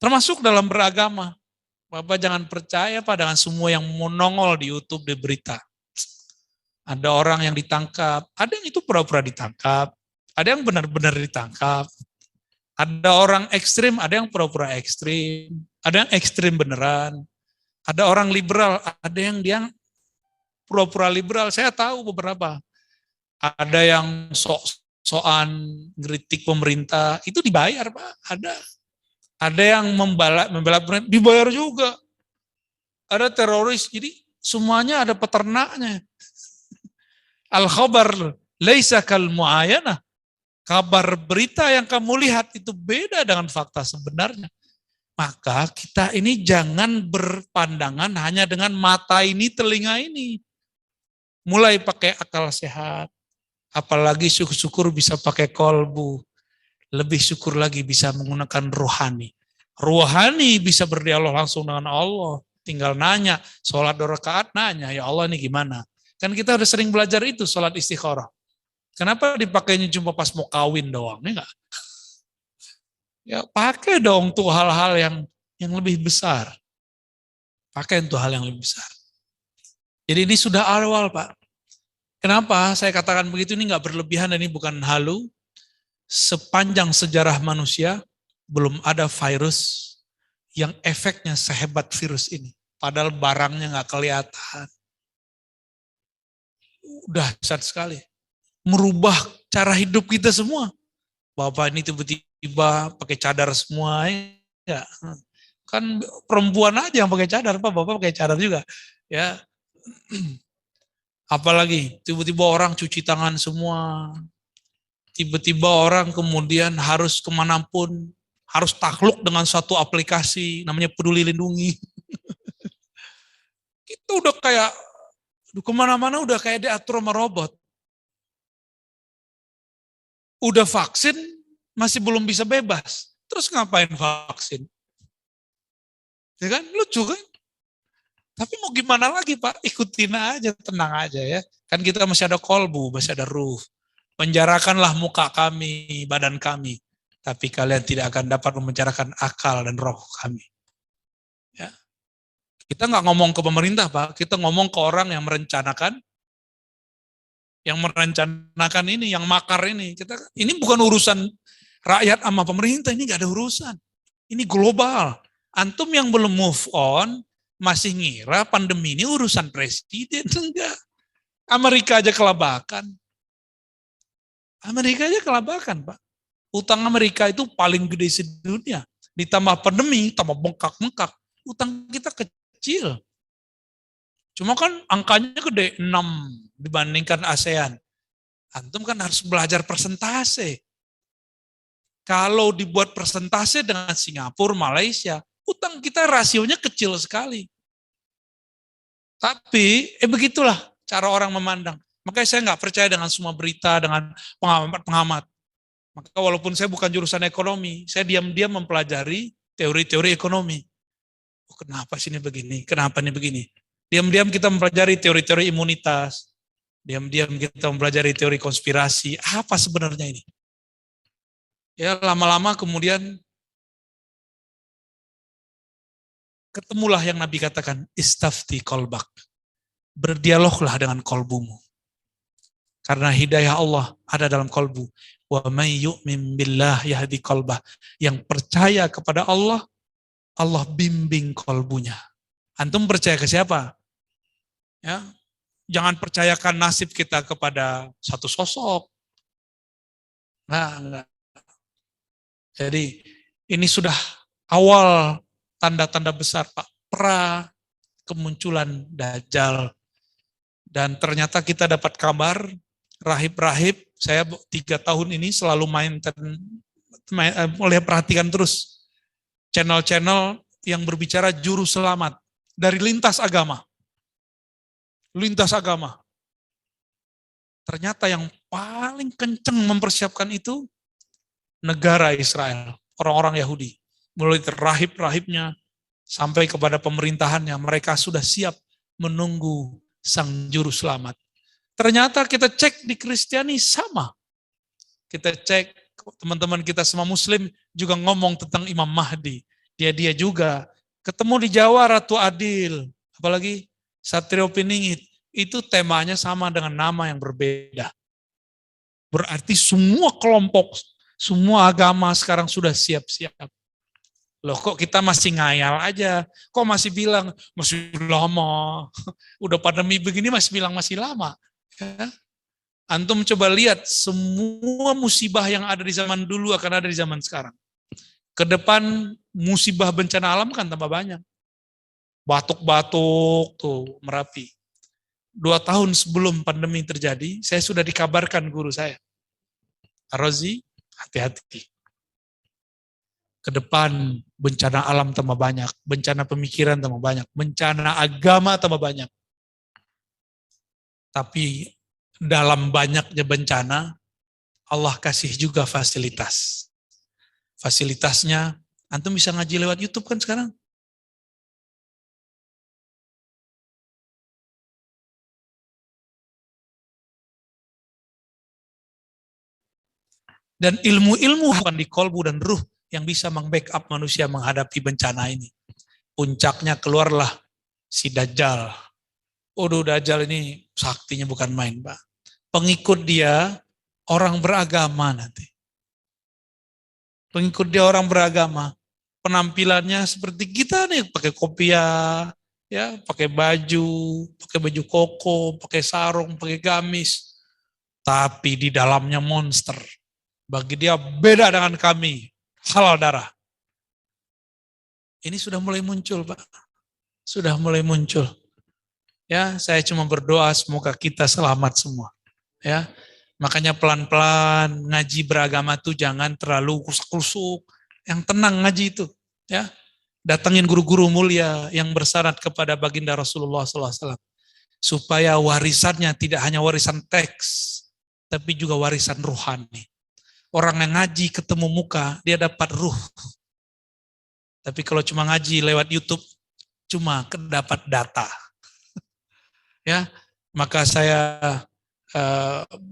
termasuk dalam beragama. Bapak jangan percaya dengan semua yang menongol di YouTube di berita. Ada orang yang ditangkap, ada yang itu pura-pura ditangkap, ada yang benar-benar ditangkap. Ada orang ekstrim, ada yang pura-pura ekstrim, ada yang ekstrim beneran. Ada orang liberal, ada yang dia pura-pura liberal. Saya tahu beberapa. Ada yang sok-sokan ngeritik pemerintah, itu dibayar Pak, ada. Ada yang membela pemerintah, dibayar juga. Ada teroris, jadi semuanya ada peternaknya. Al-khabar laisa kal mu'ayanah. Kabar berita yang kamu lihat itu beda dengan fakta sebenarnya. Maka kita ini jangan berpandangan hanya dengan mata ini, telinga ini. Mulai pakai akal sehat. Apalagi syukur bisa pakai kolbu. Lebih syukur lagi bisa menggunakan rohani. Rohani bisa berdialog langsung dengan Allah. Tinggal nanya, sholat 2 rakaat nanya, ya Allah ini gimana? Kan kita udah sering belajar itu, sholat istikharah. Kenapa dipakainya cuma pas mau kawin doang? Ya enggak? Ya pakai dong tuh hal-hal yang lebih besar. Pakai untuk hal yang lebih besar. Jadi ini sudah awal Pak. Kenapa saya katakan begitu? Ini enggak berlebihan dan ini bukan halu. Sepanjang sejarah manusia belum ada virus yang efeknya sehebat virus ini. Padahal barangnya enggak kelihatan. Udah dahsyat sekali. Merubah cara hidup kita semua. Bapak ini tiba-tiba pakai cadar semua, ya. Kan perempuan aja yang pakai cadar, Pak. Bapak pakai cadar juga, ya. Apalagi tiba-tiba orang cuci tangan semua. Tiba-tiba orang kemudian harus kemanapun, harus takluk dengan suatu aplikasi, namanya Peduli Lindungi. Kita udah kayak, kemana-mana udah kayak diatur sama robot. Udah vaksin, masih belum bisa bebas. Terus ngapain vaksin? Ya kan, lucu kan? Tapi mau gimana lagi Pak, ikutin aja, tenang aja ya. Kan kita masih ada kolbu, masih ada ruh. Penjarakanlah muka kami, badan kami. Tapi kalian tidak akan dapat memenjarakan akal dan roh kami. Ya. Kita nggak ngomong ke pemerintah Pak, kita ngomong ke orang yang merencanakan ini, yang makar ini. Ini bukan urusan rakyat sama pemerintah, ini nggak ada urusan. Ini global. Antum yang belum move on, masih ngira pandemi ini urusan presiden. Enggak. Amerika aja kelabakan. Amerika aja kelabakan, Pak. Utang Amerika itu paling gede sedunia. Ditambah pandemi, tambah bengkak-bengkak. Utang kita kecil. Cuma kan angkanya gede, 6 dibandingkan ASEAN. Antum kan harus belajar persentase. Kalau dibuat persentase dengan Singapura, Malaysia, utang kita rasionya kecil sekali. Tapi, begitulah cara orang memandang. Makanya saya nggak percaya dengan semua berita, dengan pengamat-pengamat. Maka walaupun saya bukan jurusan ekonomi, saya diam-diam mempelajari teori-teori ekonomi. Oh, kenapa sini begini? Kenapa ini begini? Diam-diam kita mempelajari teori-teori imunitas. Diam-diam kita mempelajari teori konspirasi. Apa sebenarnya ini? Ya, lama-lama kemudian ketemulah yang Nabi katakan, istafti kolbak. Berdialoglah dengan kolbumu. Karena hidayah Allah ada dalam kolbu. Wa may yu'min billah yahdi qalbah. Yang percaya kepada Allah, Allah bimbing kolbunya. Antum percaya ke siapa? Ya, jangan percayakan nasib kita kepada satu sosok. Enggak. Jadi ini sudah awal tanda-tanda besar, Pak. Pra kemunculan Dajjal. Dan ternyata kita dapat kabar, rahib-rahib, saya 3 tahun ini selalu perhatikan terus channel-channel yang berbicara juru selamat dari lintas agama. Lintas agama. Ternyata yang paling kenceng mempersiapkan itu negara Israel, orang-orang Yahudi. Mulai rahib-rahibnya sampai kepada pemerintahannya, mereka sudah siap menunggu sang juru selamat. Ternyata kita cek di Kristiani sama. Kita cek teman-teman kita semua Muslim juga ngomong tentang Imam Mahdi. Dia juga ketemu di Jawa Ratu Adil, apalagi Satrio Piningit. Itu temanya sama dengan nama yang berbeda. Berarti semua kelompok, semua agama sekarang sudah siap-siap. Loh kok kita masih ngayal aja, kok masih bilang masih lama, udah pandemi begini masih bilang masih lama. Ya. Antum coba lihat semua musibah yang ada di zaman dulu akan ada di zaman sekarang. Ke depan musibah bencana alam kan tambah banyak. Batuk-batuk tuh Merapi. 2 tahun sebelum pandemi terjadi, saya sudah dikabarkan guru saya. Rozi, hati-hati. Ke depan bencana alam tambah banyak, bencana pemikiran tambah banyak, bencana agama tambah banyak. Tapi dalam banyaknya bencana, Allah kasih juga fasilitas. Fasilitasnya, antum bisa ngaji lewat YouTube kan sekarang? Dan ilmu-ilmu bukan di kolbu dan ruh yang bisa meng-backup manusia menghadapi bencana ini. Puncaknya keluarlah si Dajjal. Dajjal ini saktinya bukan main, Pak. Pengikut dia orang beragama nanti. Pengikut dia orang beragama. Penampilannya seperti kita nih, pakai kopiah, ya, pakai baju koko, pakai sarung, pakai gamis. Tapi di dalamnya monster. Bagi dia beda dengan kami, halal darah. Ini sudah mulai muncul, Pak. Sudah mulai muncul. Ya, saya cuma berdoa semoga kita selamat semua. Ya, makanya pelan-pelan ngaji beragama tuh jangan terlalu kusuk-kusuk. Yang tenang ngaji itu. Ya, datangin guru-guru mulia yang bersyarat kepada baginda Rasulullah SAW. Supaya warisannya tidak hanya warisan teks, tapi juga warisan ruhani. Orang yang ngaji ketemu muka, dia dapat ruh. Tapi kalau cuma ngaji lewat YouTube, cuma dapat data. Ya, maka saya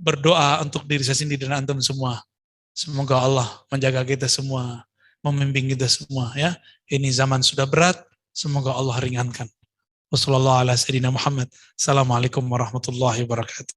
berdoa untuk diri saya sendiri dan antum semua. Semoga Allah menjaga kita semua, membimbing kita semua. Ya, ini zaman sudah berat, semoga Allah ringankan. Wassalamualaikum warahmatullahi wabarakatuh.